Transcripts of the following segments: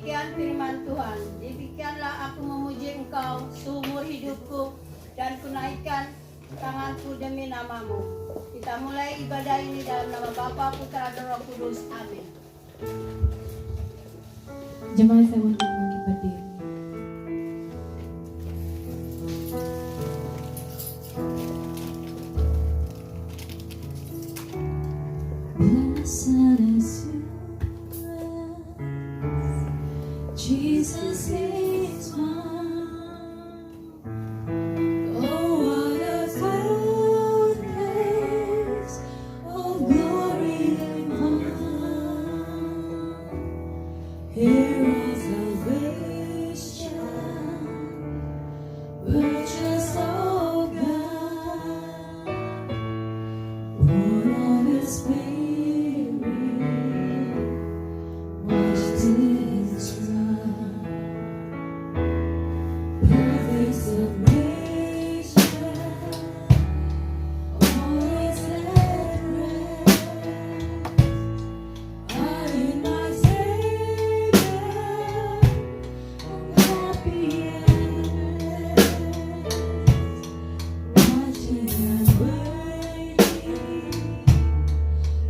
Demikian firman Tuhan. Demikianlah aku memuji Engkau seumur hidupku dan kunaikkan tanganku demi namamu. Kita mulai ibadah ini dalam nama Bapa, Putra, dan Roh Kudus. Amin. Jemaat saya mohon bangkit berdiri. Blessed assurance, Jesus is mine. Oh, what a foretaste of glory divine. Here is salvation, purchase of God, born of His Spirit, washed in His blood, perfect submission, always at rest. I in my Savior, I'm happy and watching and waiting,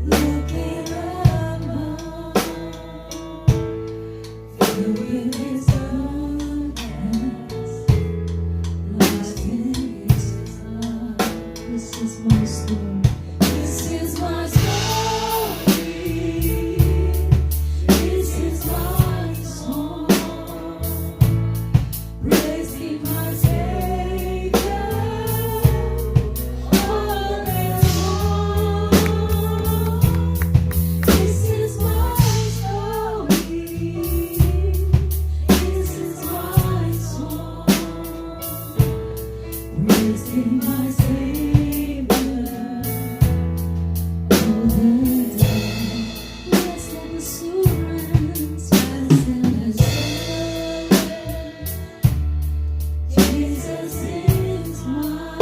looking above, filled with His goodness, lost in His love. This is my story. This is my story. This is my song. Praising my Savior all day long. This is my story. This is my song. Praising my Savior all day long. Blessed assurance, blessed assurance, Jesus is mine.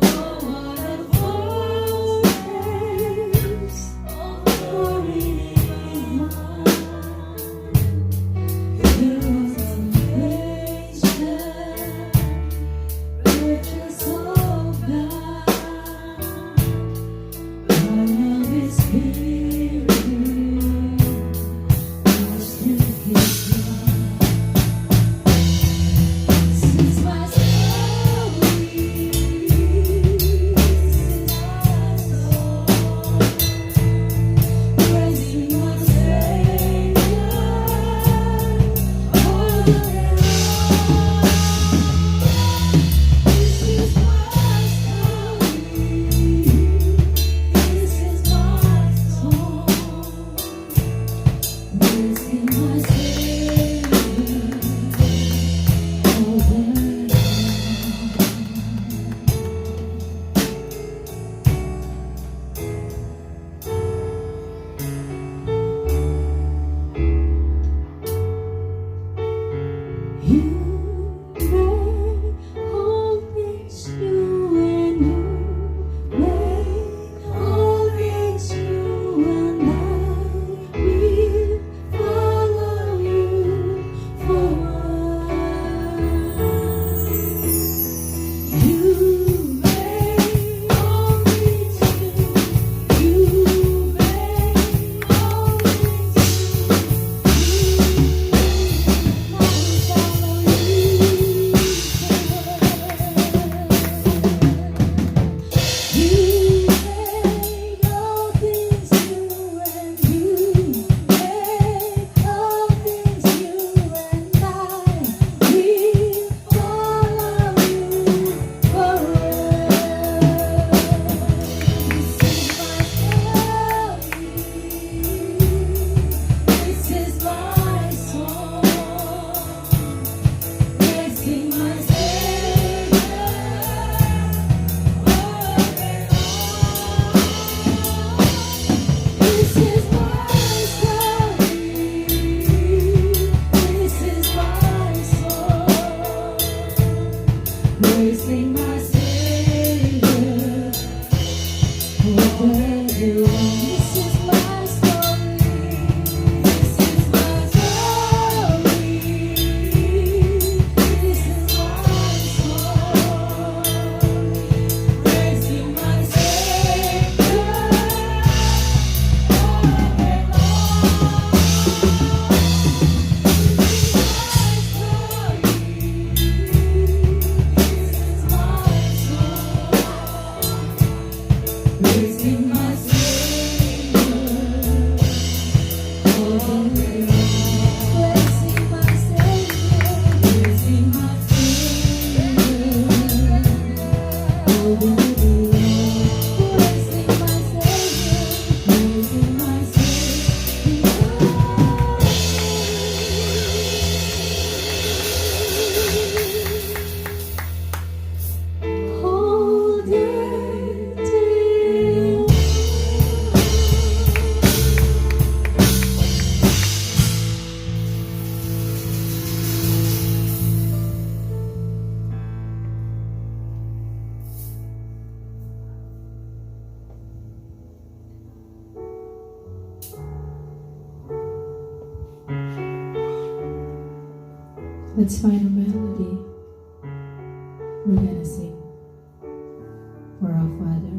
Oh, what a foretaste of glory divine. Here was salvation, purchase of God, born of His Spirit, washed in His blood. This is my story. This is my song. Praising my Savior all day long. This is my story. This is my song. Praising my Savior all day long. You made all things new, and you made all things new, and I will follow you forward. You made all things new. You made all Let's find a melody we're gonna sing for our Father.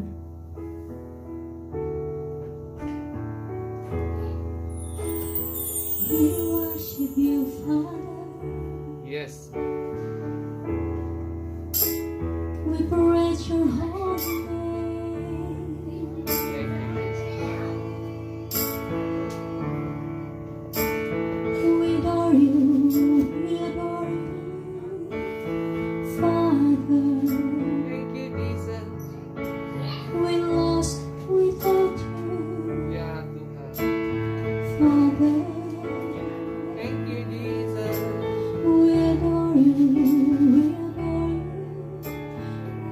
We worship you, Father. Yes. We praise your holy name. We adore you, Father. Thank you, Jesus. We lost without you, Ya Tuhan. Father. Thank you, Jesus. We adore you,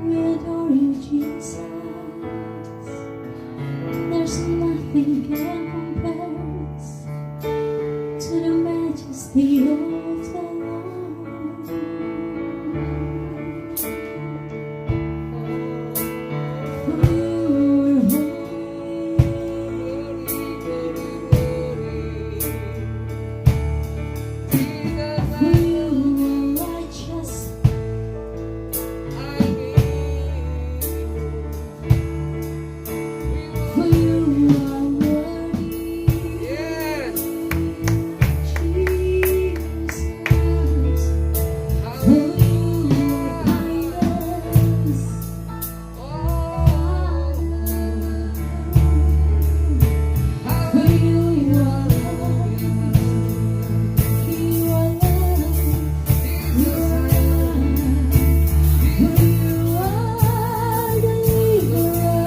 we adore you, Jesus. There's nothing can compare to the majesty of the Lord. For you are for you are righteous. For you are worthy, Yes. Jesus. For you are kindness, for you are love, you are love, you are love, for you are deliverer.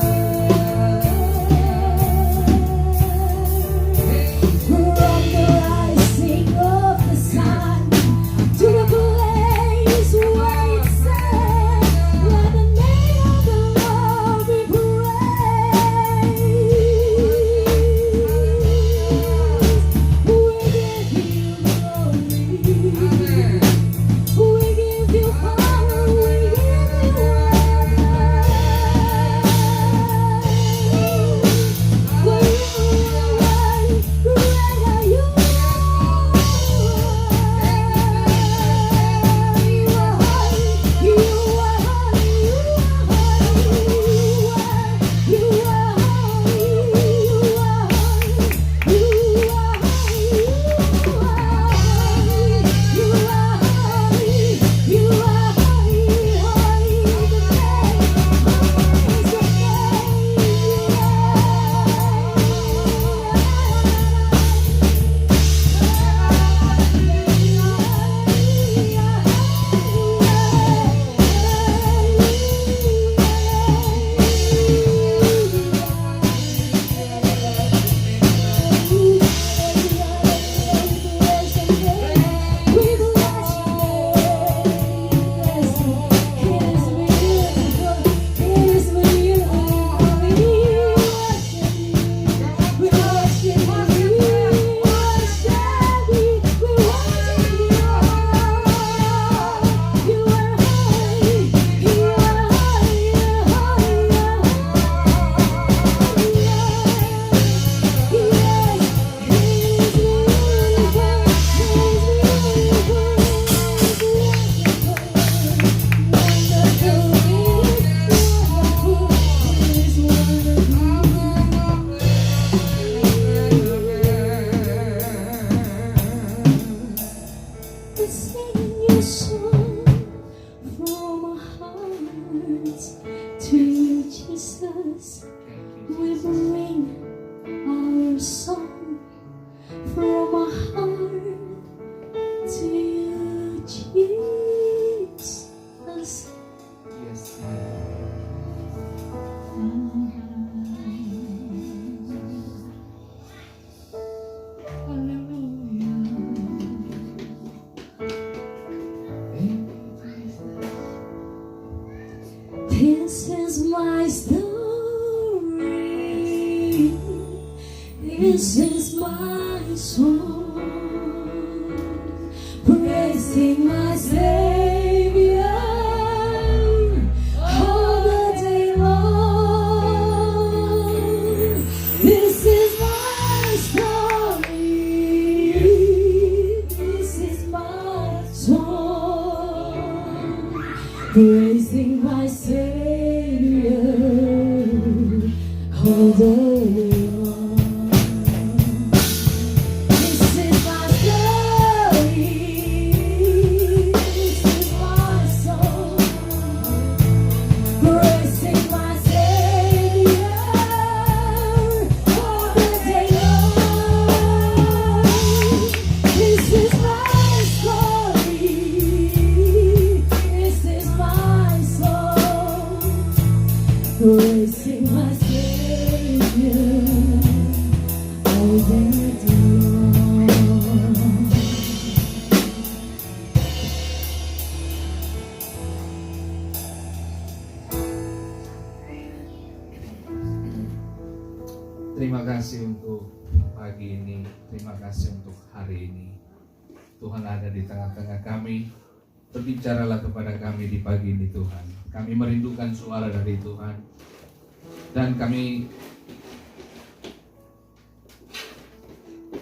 From the rising of the sun to the place where it says, let the name of the Lord be praised. We give you glory. We give you power. We give you honor. For you are worthy, great are you. You are holy, you are holy, you are holy, you are holy, you are Let's sing your song from our hearts to you, Jesus. We bring our song from our heart to you, Jesus. Yes. This is my story. This is my song, praising my Savior all the day long. This is my story. This is my song. Terima kasih untuk pagi ini, terima kasih untuk hari ini. Tuhan ada di tengah-tengah kami. Berbicaralah kepada kami di pagi ini Tuhan. Kami merindukan suara dari Tuhan. Dan kami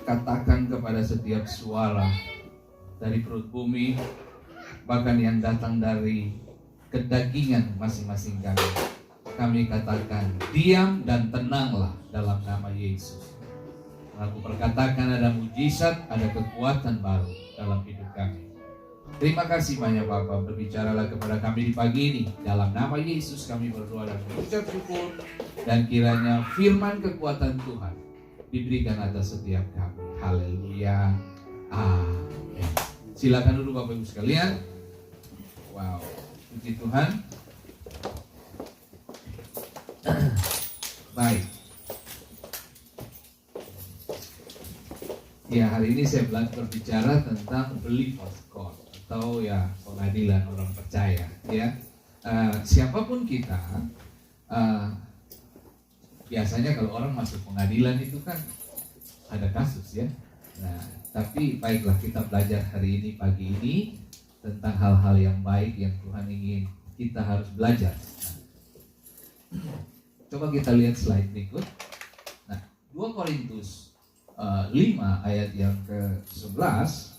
katakan kepada setiap suara dari perut bumi, bahkan yang datang dari kedagingan masing-masing kami katakan, diam dan tenanglah dalam nama Yesus. Aku perkatakan ada mujizat, ada kekuatan baru dalam hidup kami. Terima kasih banyak Bapa, berbicaralah kepada kami di pagi ini. Dalam nama Yesus kami berdoa dan mengucap syukur. Dan kiranya firman kekuatan Tuhan diberikan atas setiap kami. Haleluya. Amin. Silakan dulu Bapak Ibu sekalian. Wow, puji Tuhan. Baik. Ya, hari ini saya berbicara tentang believers court atau ya pengadilan orang percaya. Ya, siapapun kita, biasanya kalau orang masuk pengadilan itu kan ada kasus ya. Nah, tapi baiklah kita belajar hari ini pagi ini tentang hal-hal yang baik yang Tuhan ingin kita harus belajar. Coba kita lihat slide berikut. Nah, 2 Korintus 5 ayat yang ke-11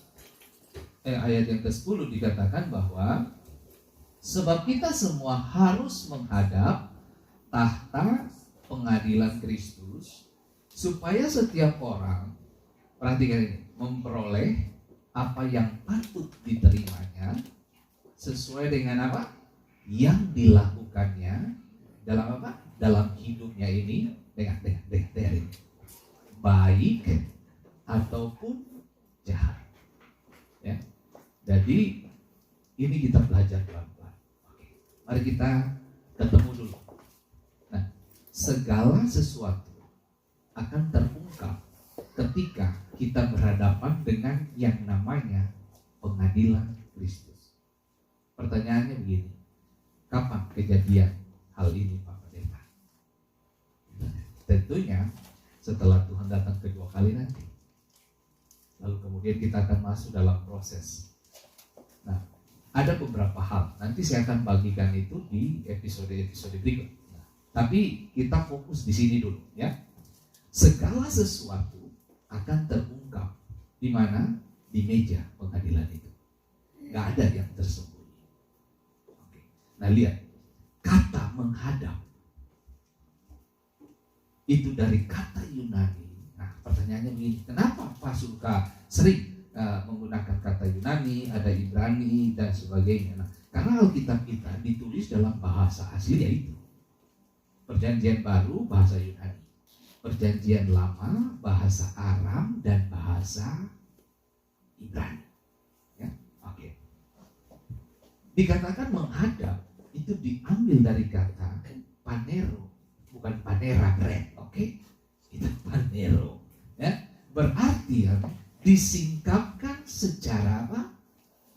ayat yang ke-10 dikatakan bahwa sebab kita semua harus menghadap tahta pengadilan Kristus supaya setiap orang, perhatikan ini, memperoleh apa yang patut diterimanya sesuai dengan apa yang dilakukannya dalam apa? Dalam hidupnya ini dengan ini. Baik ataupun jahat. Ya. Jadi ini kita belajar pelan-pelan. Oke. Mari kita ketemu dulu. Nah, segala sesuatu akan terungkap ketika kita berhadapan dengan yang namanya pengadilan Kristus. Pertanyaannya begini, kapan kejadian hal ini Pak Pendeta? Tentunya setelah Tuhan datang kedua kali nanti. Lalu kemudian kita akan masuk dalam proses. Nah, ada beberapa hal. Nanti saya akan bagikan itu di episode-episode berikut. Nah, tapi kita fokus di sini dulu ya. Segala sesuatu akan terungkap di mana? Di meja pengadilan itu. Nggak ada yang tersembunyi. Oke. Nah, lihat. Kata menghadap itu dari kata Yunani. Nah, pertanyaannya begini, kenapa Pak suka sering menggunakan kata Yunani, ada Ibrani dan sebagainya? Nah, karena Alkitab kita ditulis dalam bahasa asli yaitu Perjanjian Baru bahasa Yunani, Perjanjian Lama bahasa Aram dan bahasa Ibrani. Ya, oke. Dikatakan menghadap itu diambil dari kata panero, bukan panera bread, oke? Itu panero, ya. Berarti ya, disingkapkan secara apa?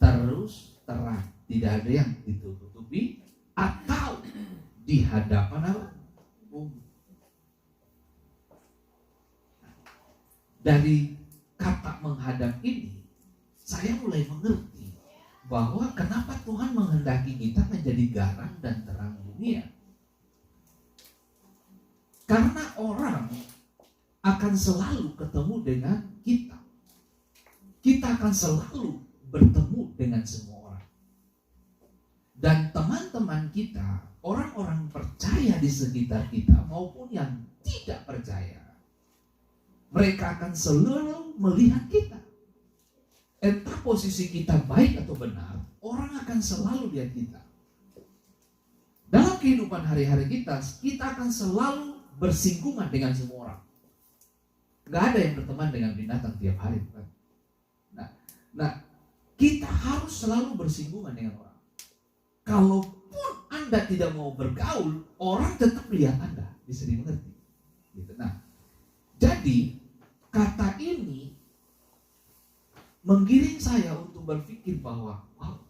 Terus terang, tidak ada yang ditutupi atau di hadapan apa? Dari kata menghadap ini, saya mulai mengerti bahwa kenapa Tuhan menghendaki kita menjadi garam dan terang dunia. Karena orang akan selalu ketemu dengan kita. Kita akan selalu bertemu dengan semua orang. Dan teman-teman kita, orang-orang percaya di sekitar kita maupun yang tidak percaya, mereka akan selalu melihat kita. Entah posisi kita baik atau benar, orang akan selalu lihat kita. Dalam kehidupan hari-hari kita akan selalu bersinggungan dengan semua orang. Gak ada yang berteman dengan binatang tiap hari, bukan? Nah, kita harus selalu bersinggungan dengan orang. Kalaupun Anda tidak mau bergaul, orang tetap lihat Anda. Bisa dimengerti. Gitu. Nah, jadi kata ini menggiring saya untuk berpikir bahwa wow,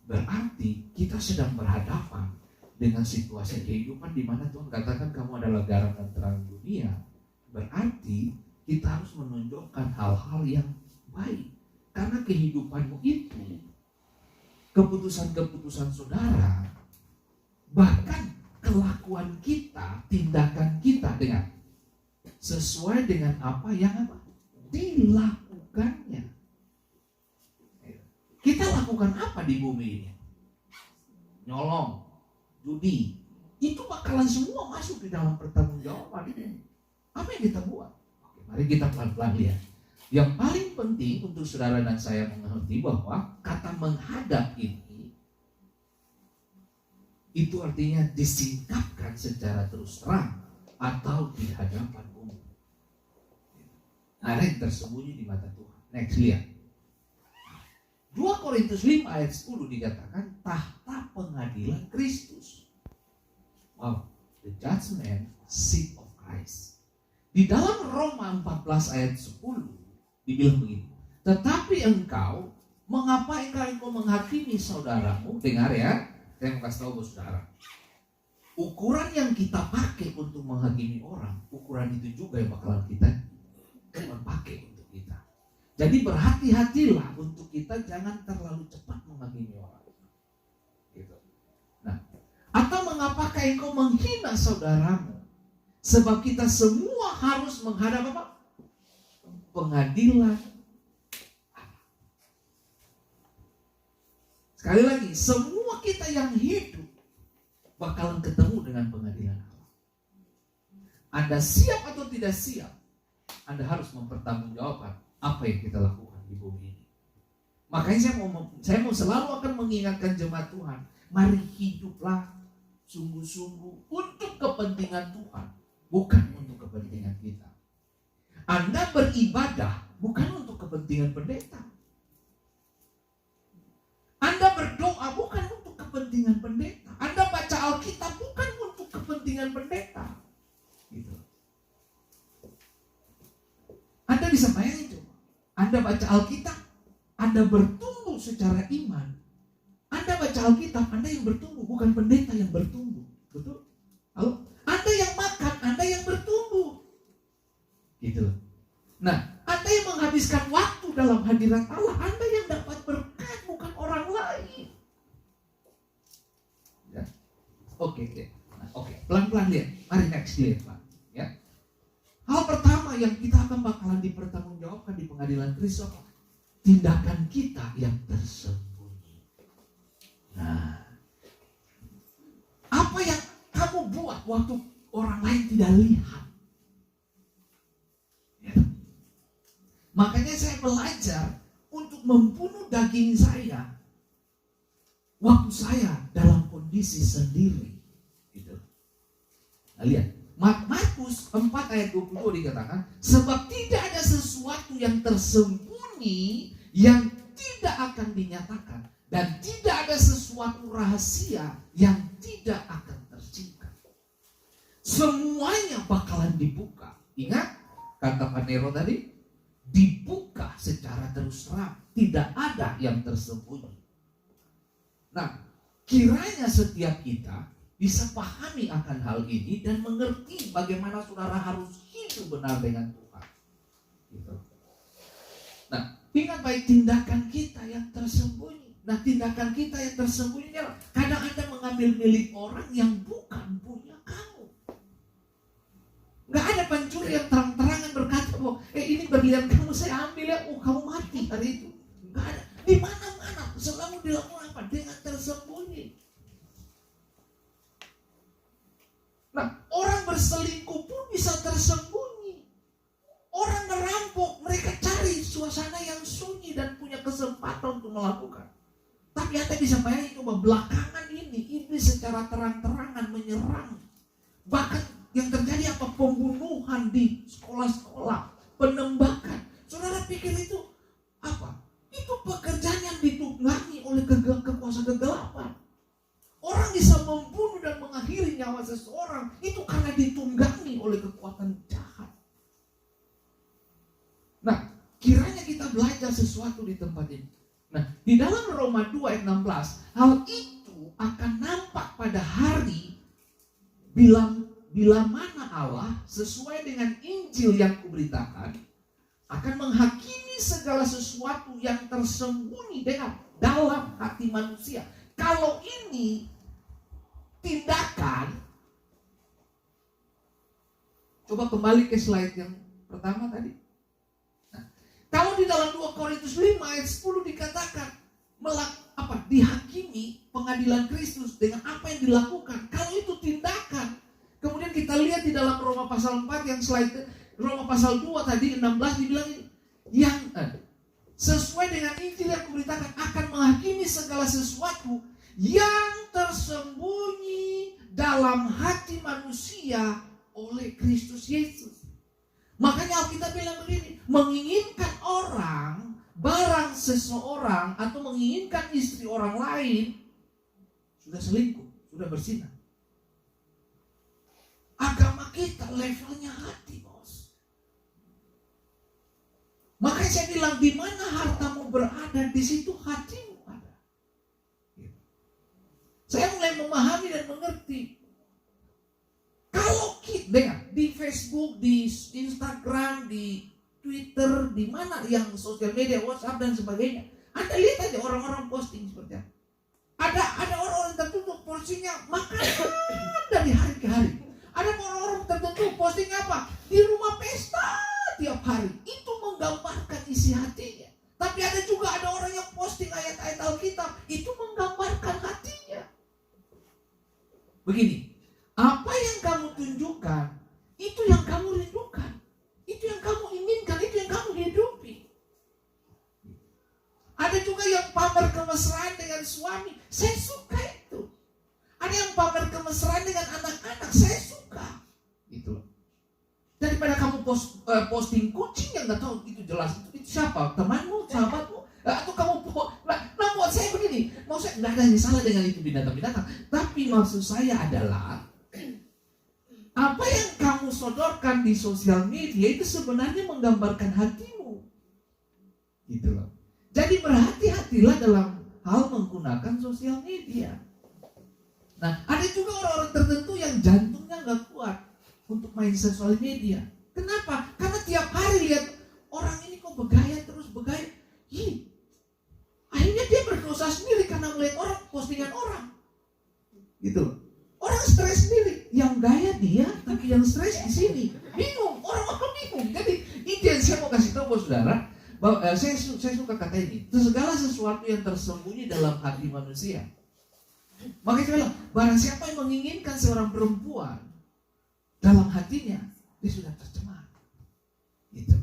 berarti kita sedang berhadapan dengan situasi kehidupan di mana Tuhan katakan kamu adalah garam dan terang dunia. Berarti kita harus menunjukkan hal-hal yang baik. Karena kehidupanmu itu, keputusan-keputusan saudara, bahkan kelakuan kita, tindakan kita dengan sesuai dengan apa yang dilakukannya. Kita lakukan apa di bumi ini? Nyolong, judi, itu bakalan semua masuk di dalam pertanggungjawaban. Apa yang kita buat? Oke, mari kita pelan-pelan lihat. Yang paling penting untuk saudara dan saya mengerti bahwa kata menghadap ini itu artinya disingkapkan secara terus terang atau di hadapan umum. Ada yang tersembunyi di mata Tuhan. Next, lihat. 2 Korintus 5 ayat 10 dikatakan tahta pengadilan Kristus. Wow, the judgment seat of Christ. Di dalam Roma 14 ayat 10 dibilang begini. Tetapi engkau, mengapa engkau menghakimi saudaramu? Dengar ya, saya mau kasih tahu ke saudara. Ukuran yang kita pakai untuk menghakimi orang, ukuran itu juga yang bakalan kita pakai untuk kita. Jadi berhati-hatilah untuk kita jangan terlalu cepat menghakimi orang. Gitu. Nah, atau mengapakah engkau menghina saudaramu? Sebab kita semua harus menghadap apa? Pengadilan. Sekali lagi, semua kita yang hidup bakalan ketemu dengan pengadilan Allah. Anda siap atau tidak siap, Anda harus mempertanggungjawabkan apa yang kita lakukan di bumi ini. Makanya saya mau selalu akan mengingatkan jemaat Tuhan, mari hiduplah sungguh-sungguh untuk kepentingan Tuhan, bukan untuk kepentingan kita. Anda beribadah bukan untuk kepentingan pendeta. Anda berdoa bukan untuk kepentingan pendeta. Anda baca Alkitab bukan untuk kepentingan pendeta. Gitu. Anda bisa bayangin coba. Anda baca Alkitab, Anda bertumbuh secara iman. Anda baca Alkitab, Anda yang bertumbuh, bukan pendeta yang bertumbuh. Betul? Halo? Anda yang makan, Anda yang bertumbuh. Gitu loh. Nah, Anda yang menghabiskan waktu dalam hadirat Allah, Anda yang dapat berkat, bukan orang lain. Ya. Oke. Nah, oke. Pelan-pelan lihat. Mari next lihat, Pak. Ya. Hal pertama yang kita akan bakalan dipertanggungjawabkan di pengadilan Kristus, tindakan kita yang tersembunyi. Nah, apa yang kamu buat waktu orang lain tidak lihat? Ya. Makanya saya belajar untuk membunuh daging saya waktu saya dalam kondisi sendiri. Gitu. Nah, lihat. Markus 4 ayat 22 dikatakan, sebab tidak ada sesuatu yang tersembunyi yang tidak akan dinyatakan, dan tidak ada sesuatu rahasia yang tidak akan tersingkap. Semuanya bakalan dibuka. Ingat kata Pak Nero tadi, dibuka secara terus terang, tidak ada yang tersembunyi. Nah, kiranya setiap kita bisa pahami akan hal ini dan mengerti bagaimana saudara harus hidup benar dengan Tuhan. Gitu. Nah, ingat baik tindakan kita yang tersembunyi. Nah, tindakan kita yang tersembunyi adalah kadang Anda mengambil milik orang yang bukan punya kamu. Gak ada pencuri yang terang-terangan berkata, oh, ini berlian kamu saya ambil ya, oh kamu mati hari itu. Gak ada. Di mana-mana selalu dilakukan apa? Dengan tersembunyi. Nah, orang berselingkuh pun bisa tersembunyi. Orang merampok, mereka cari suasana yang sunyi dan punya kesempatan untuk melakukan. Tapi Anda bisa bayangin coba belakangan ini iblis secara terang-terangan menyerang. Bahkan yang terjadi apa? Pembunuhan di sekolah-sekolah, penembakan. Saudara pikir itu apa? Itu pekerjaan yang ditunggangi oleh kekuasaan kegelapan. Orang bisa membunuh dan mengakhiri nyawa seseorang itu karena ditunggangi oleh kekuatan jahat. akan belajar sesuatu di tempat ini. Nah, di dalam Roma 2 ayat 16, hal itu akan nampak pada hari bila mana Allah sesuai dengan Injil yang kuberitakan akan menghakimi segala sesuatu yang tersembunyi dalam hati manusia. Kalau ini tindakan, coba kembali ke slide yang pertama tadi. Nah, kalau di dalam 2 Korintus 5 ayat 10 dikatakan dihakimi pengadilan Kristus dengan apa yang dilakukan. Kalau itu tindakan, kemudian kita lihat di dalam Roma pasal 4 yang slide Roma pasal 2 tadi 16 dibilang ini, yang sesuai dengan Injil yang kuberitakan akan menghakimi segala sesuatu yang tersembunyi dalam hati manusia oleh Kristus Yesus. Makanya Alkitab bilang begini, menginginkan orang, barang seseorang atau menginginkan istri orang lain sudah selingkuh, sudah berzina. Agama kita levelnya hati, bos. Makanya saya bilang, di mana hartamu berada, di situ hatimu ada. Saya mulai memahami dan mengerti. Kalau kita di Facebook, di Instagram, di Twitter, di mana yang sosial media, WhatsApp dan sebagainya, Anda lihat aja orang-orang posting seperti apa. Ada orang-orang tertentu postingnya makanan dari hari ke hari. Ada orang-orang tertentu posting apa? Di rumah pesta tiap hari. Itu menggambarkan isi hatinya. Tapi ada juga orang yang posting ayat-ayat Alkitab, itu menggambarkan hatinya. Begini, apa yang kamu tunjukkan, itu yang kamu rindukan. Itu yang kamu inginkan, itu yang kamu hidupi. Ada juga yang pamer kemesraan dengan suami, saya suka itu. Ada yang pamer kemesraan dengan anak-anak, saya suka. Gitu loh. Daripada kamu posting kucing yang nggak tahu itu jelas itu siapa, temanmu, sahabatmu, atau kamu nah buat saya begini, mau saya nggak ada yang salah dengan itu binatang-binatang, tapi maksud saya adalah apa yang kamu sodorkan di sosial media itu sebenarnya menggambarkan hatimu, gitu loh. Jadi berhati-hatilah dalam hal menggunakan sosial media. Nah, ada juga orang-orang tertentu yang jantungnya nggak kuat untuk main sosial media. Kenapa? Karena tiap hari lihat orang ini kok bergaya terus bergaya. Akhirnya dia berdosa sendiri karena melihat orang, postingan orang. Gitu loh. Orang stres sendiri, yang gaya dia, tapi yang stres di sini. Bingung, orang-orang bingung. Jadi itu yang saya mau kasih tahu buat saudara. Bahwa, saya suka kata ini, segala sesuatu yang tersembunyi dalam hati manusia. Makanya saya bilang, barang siapa yang menginginkan seorang perempuan dalam hatinya, dia sudah tercemar. Gitu.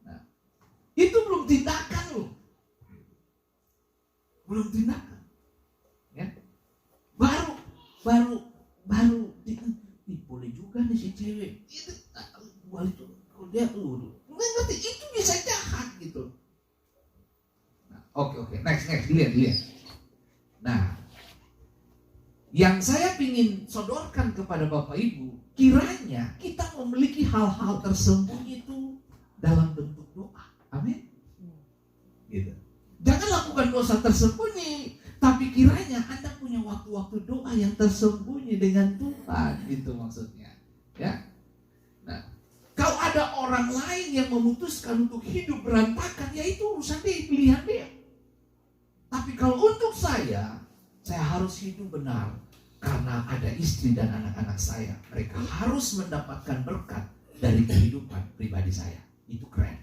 Nah, itu belum tindakan loh. Belum tindakan. Ya. Baru boleh juga nih si cewek. Itu dia ngerti itu bisa jahat gitu. Nah, oke. Next lihat. Nah, yang saya ingin sodorkan kepada Bapak Ibu, kiranya kita memiliki hal-hal tersembunyi itu dalam bentuk doa. Amin. Gitu. Jangan lakukan dosa tersembunyi, tapi kiranya Anda punya waktu-waktu doa yang tersembunyi dengan Tuhan, itu maksudnya. Ya. Nah, kalau ada orang lain yang memutuskan untuk hidup berantakan, ya itu urusan dia, pilihan dia. Tapi kalau untuk saya harus hidup benar karena ada istri dan anak-anak saya. Mereka harus mendapatkan berkat dari kehidupan pribadi saya. Itu keren.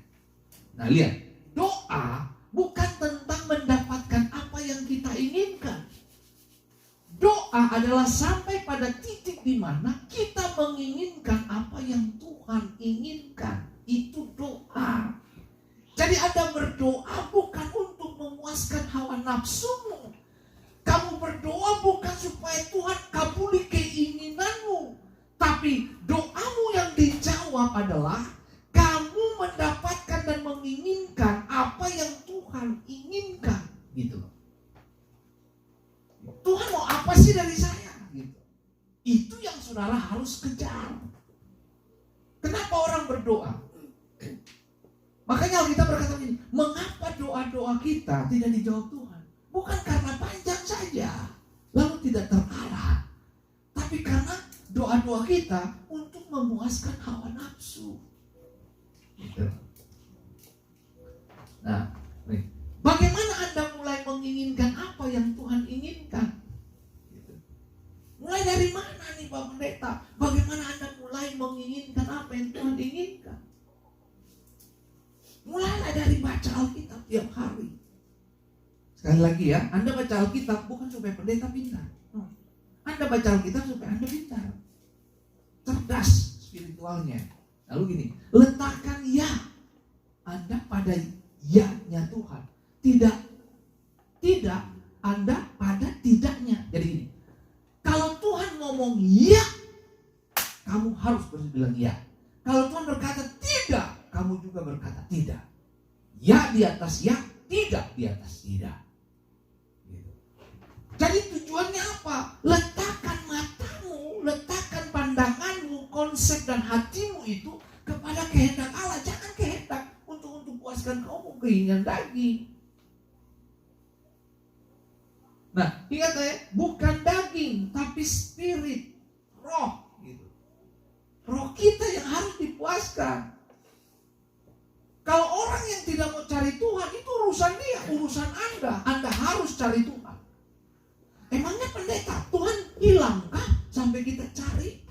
Nah, lihat, doa bukan tentang mendapatkan apa yang kita inginkan. Doa adalah sampai pada titik di mana kita menginginkan apa yang Tuhan inginkan. Itu doa. Jadi Anda berdoa bukan untuk memuaskan hawa nafsumu. Kamu berdoa bukan supaya Tuhan kabuli keinginanmu. Tapi doamu yang dijawab adalah kamu mendapatkan dan menginginkan apa yang Tuhan inginkan. Gitu loh. Tuhan mau apa sih dari saya? Gitu. Itu yang saudara harus kejar. Kenapa orang berdoa? Makanya Alkitab berkata ini, mengapa doa-doa kita tidak dijawab Tuhan? Bukan karena panjang saja, lalu tidak terarah, tapi karena doa-doa kita untuk memuaskan hawa nafsu. Gitu. Nah, nih, bagaimana Anda mulai menginginkan apa yang Tuhan inginkan? Gitu. Mulai dari mana nih Pak Pendeta? Bagaimana Anda mulai menginginkan apa yang Tuhan inginkan? Mulailah dari baca Alkitab tiap hari. Sekali lagi ya, Anda baca Alkitab bukan supaya pendeta pintar. Anda baca Alkitab supaya Anda pintar, cerdas spiritualnya. Lalu gini, letakkan ya Anda pada ya-nya Tuhan. Tidak Anda pada tidaknya. Jadi gini, kalau Tuhan ngomong ya, kamu harus bilang ya. Kalau Tuhan berkata tidak, kamu juga berkata tidak. Ya di atas ya, tidak di atas tidak. Gitu. Jadi tujuannya apa? Letakkan matamu, letakkan pandanganmu, konsep dan hatimu itu kepada kehendak Allah. Jangan kehendak untuk puaskan kamu keinginan daging. Nah, ingat ya, bukan daging, tapi spirit, roh. Gitu. Roh kita yang harus dipuaskan. Kalau orang yang tidak mau cari Tuhan, itu urusan dia, urusan Anda. Anda harus cari Tuhan. Emangnya pendeta, Tuhan hilangkah sampai kita cari?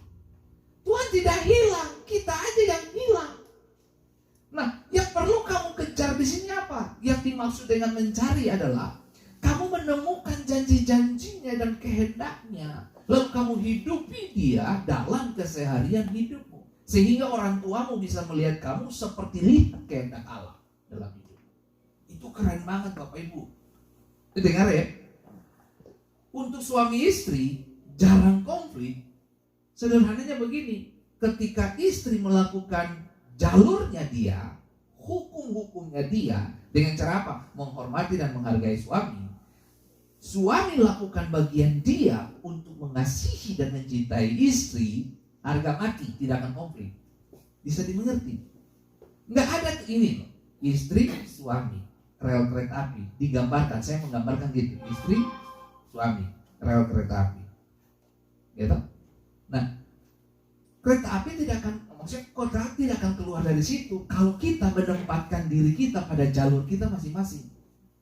Tuhan tidak hilang, kita aja yang hilang. Nah, yang perlu kamu kejar di sini apa? Yang dimaksud dengan mencari adalah kamu menemukan janji-janjinya dan kehendaknya, lalu kamu hidupi dia dalam keseharian hidupmu. Sehingga orang tuamu bisa melihat kamu seperti lihat kehendak Allah dalam hidup. Itu keren banget Bapak Ibu. Dengar ya. Untuk suami istri jarang konflik. Sederhananya begini. Ketika istri melakukan jalurnya dia, hukum-hukumnya dia, dengan cara apa? Menghormati dan menghargai suami. Suami lakukan bagian dia untuk mengasihi dan mencintai istri. Harga mati, tidak akan konflik. Bisa dimengerti. Nggak ada ini loh. Istri, suami, rel kereta api. Digambarkan, saya menggambarkan gitu. Istri, suami, rel kereta api. Gitu. Nah, kereta api tidak akan, maksudnya kereta api tidak akan keluar dari situ kalau kita menempatkan diri kita pada jalur kita masing-masing.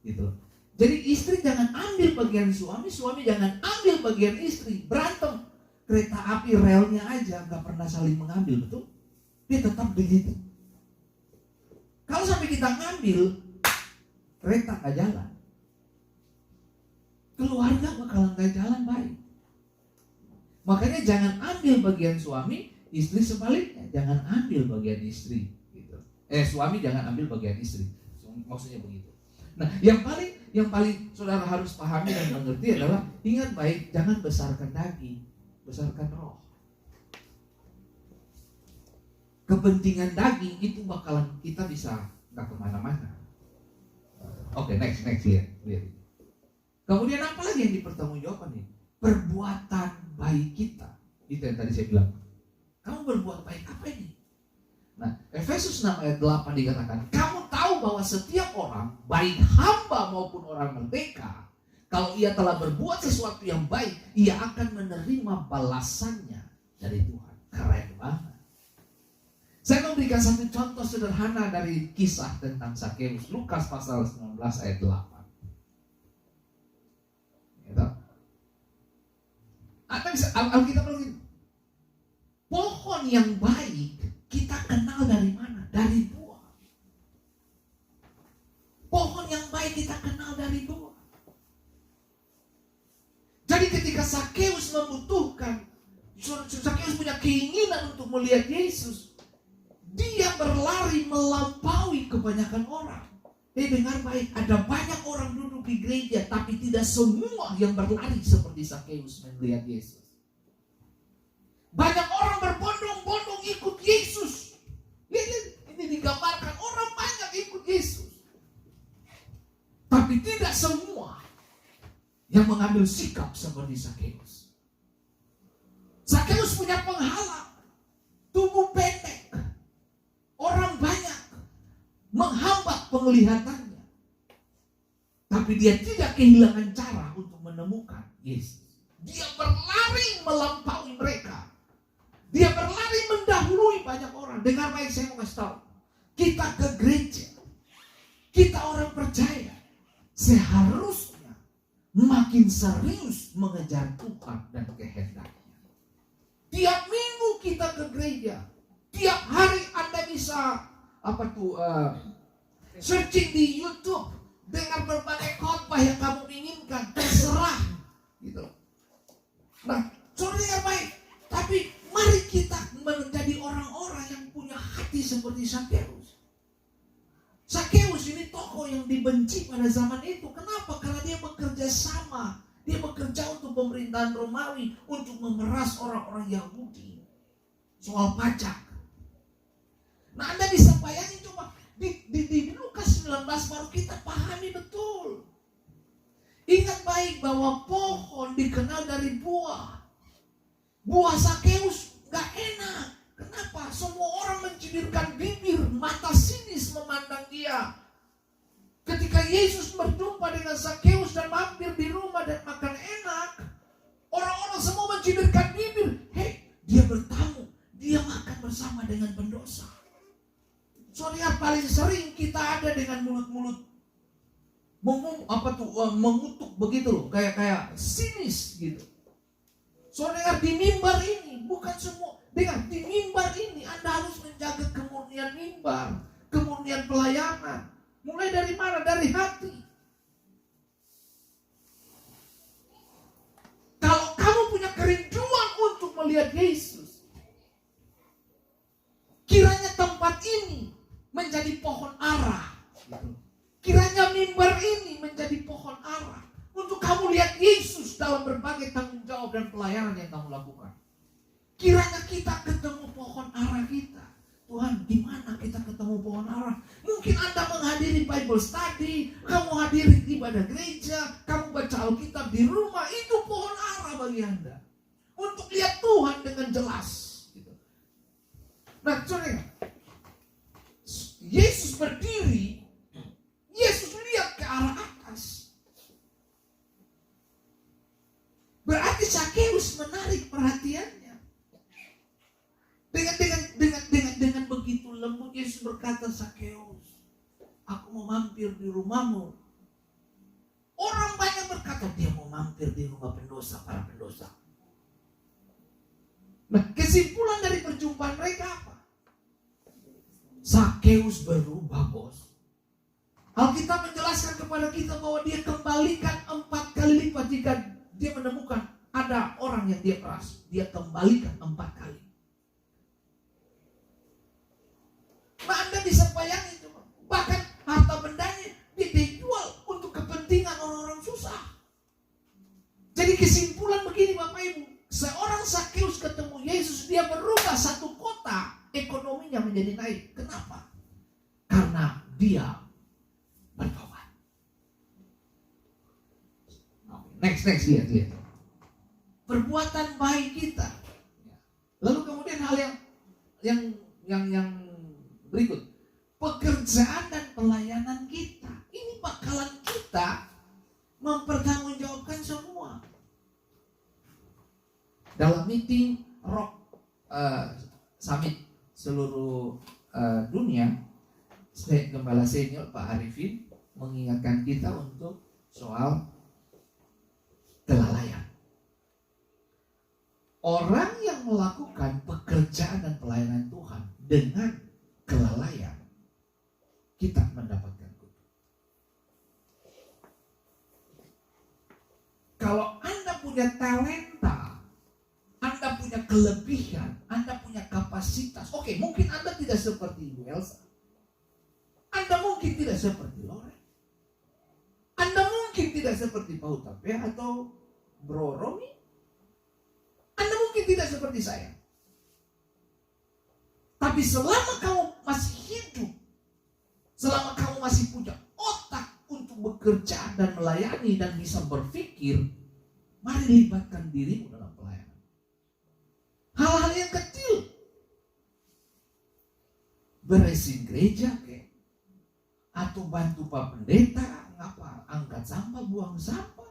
Gitu. Jadi istri jangan ambil bagian suami, suami jangan ambil bagian istri. Berantem. Kereta api relnya aja gak pernah saling mengambil, betul? Dia tetap begitu. Kalau sampai kita ngambil, kereta gak jalan. Keluarga bakalan gak jalan baik. Makanya jangan ambil bagian suami, istri sebaliknya. Jangan ambil bagian istri. Gitu. Suami jangan ambil bagian istri. Maksudnya begitu. Nah, yang paling saudara harus pahami dan mengerti adalah ingat baik, jangan besarkan daging. Besarkan roh. Kepentingan daging itu bakalan kita bisa nggak kemana-mana. Oke, next lihat. Kemudian apa lagi yang dipertanggungjawabkan nih? Perbuatan baik kita. Itu yang tadi saya bilang. Kamu berbuat baik apa ini? Nah, Efesus 6 ayat 8 dikatakan, kamu tahu bahwa setiap orang, baik hamba maupun orang merdeka, kalau ia telah berbuat sesuatu yang baik, ia akan menerima balasannya dari Tuhan. Keren banget. Saya memberikan satu contoh sederhana dari kisah tentang Sakeus. Lukas pasal 19 ayat 8. Gitu. Alkitab bilang, pohon yang baik kita kenal dari mana? Dari buah. Pohon yang baik kita kenal dari buah. Jadi ketika Sakeus membutuhkan, Sakeus punya keinginan untuk melihat Yesus, dia berlari melampaui kebanyakan orang. Dengar baik, ada banyak orang duduk di gereja, tapi tidak semua yang berlari seperti Sakeus melihat Yesus. Banyak orang berbondong-bondong ikut Yesus. Ini digambarkan, orang banyak ikut Yesus, tapi tidak semua yang mengambil sikap seperti Sakeus. Sakeus punya penghalang, tubuh pendek, orang banyak, menghambat penglihatannya. Tapi dia tidak kehilangan cara untuk menemukan Yesus. Dia berlari melampaui mereka. Dia berlari mendahului banyak orang. Dengar baik, saya mau kasih tahu. Kita ke gereja, kita orang percaya, seharusnya makin serius mengejar Tuhan dan kehendaknya. Tiap minggu kita ke gereja, tiap hari Anda bisa searching di YouTube, dengar berbagai khotbah yang kamu inginkan, terserah gitu. Nah, saudara baik, tapi mari kita menjadi orang-orang yang punya hati seperti Sakeus. Sakeus ini tokoh yang dibenci pada zaman itu. Kenapa? Karena dia bekerja sama. Dia bekerja untuk pemerintahan Romawi, untuk memeras orang-orang Yahudi soal pajak. Nah, Anda bisa bayangin coba di Lukas 19 baru kita pahami betul. Ingat baik bahwa pohon dikenal dari buah. Buah Sakeus gak enak. Kenapa? Semua orang mencibirkan bibir, mata sinis memandang dia. Ketika Yesus berjumpa dengan Sakeus dan mampir di rumah dan makan enak, orang-orang semua mencibirkan bibir. Hei, dia bertamu, dia makan bersama dengan pendosa. Soalnya paling sering kita ada dengan mulut-mulut mengutuk begitu loh, kayak sinis gitu. Soalnya di mimbar ini bukan semua. Dengar, di mimbar ini Anda harus menjaga kemurnian mimbar, kemurnian pelayanan. Mulai dari mana? Dari hati. Kalau kamu punya kerinduan untuk melihat Yesus, kiranya tempat ini menjadi pohon ara. Kiranya mimbar ini menjadi pohon ara untuk kamu lihat Yesus dalam berbagai tanggung jawab dan pelayanan yang kamu lakukan. Kiranya kita ketemu pohon ara kita. Tuhan, di mana kita ketemu pohon ara? Mungkin Anda menghadiri Bible study, kamu hadiri ibadah gereja, kamu baca Alkitab di rumah, itu pohon ara bagi Anda. Untuk lihat Tuhan dengan jelas. Nah, saudara, Yesus berdiri, Yesus lihat ke arah atas. Berarti Sakeus menarik perhatiannya. Dengan begitu lembut Yesus berkata, Sakeus, aku mau mampir di rumahmu. Orang banyak berkata dia mau mampir di rumah pendosa, para pendosa. Nah, kesimpulan dari perjumpaan mereka apa? Sakeus berubah, bos. Alkitab menjelaskan kepada kita bahwa dia kembalikan 4 kali lipat jika dia menemukan ada orang yang dia peras. Dia kembalikan 4 kali. Nah, Anda bisa bayangin itu. Bahkan harta bendanya dijual untuk kepentingan orang-orang susah. Jadi kesimpulan begini Bapak Ibu. Seorang Sakeus ketemu Yesus, dia berubah satu kota, ekonominya menjadi naik. Kenapa? Karena dia bertobat. Next lihat. Perbuatan baik kita. Lalu kemudian hal yang berikut, pekerjaan dan pelayanan kita. Ini bakalan kita mempertanggungjawabkan semua. Dalam meeting Rock Summit seluruh dunia, Gembala Senior Pak Arifin mengingatkan kita untuk soal kelalaian. Orang yang melakukan pekerjaan dan pelayanan Tuhan dengan kelalaian, kita mendapatkan kutuk. Kalau Anda punya talenta, Anda punya kelebihan, Anda punya kapasitas. Oke, mungkin Anda tidak seperti Ibu Elsa. Anda mungkin tidak seperti Loren. Anda mungkin tidak seperti Pak Utapia atau Bro Romi. Anda mungkin tidak seperti saya. Tapi selama kamu masih hidup, selama kamu masih punya otak untuk bekerja dan melayani dan bisa berpikir, mari libatkan dirimu dalam pelayanan. Hal-hal yang kecil, beresin gereja, atau bantu Pak Pendeta, ngapa angkat sampah, buang sampah.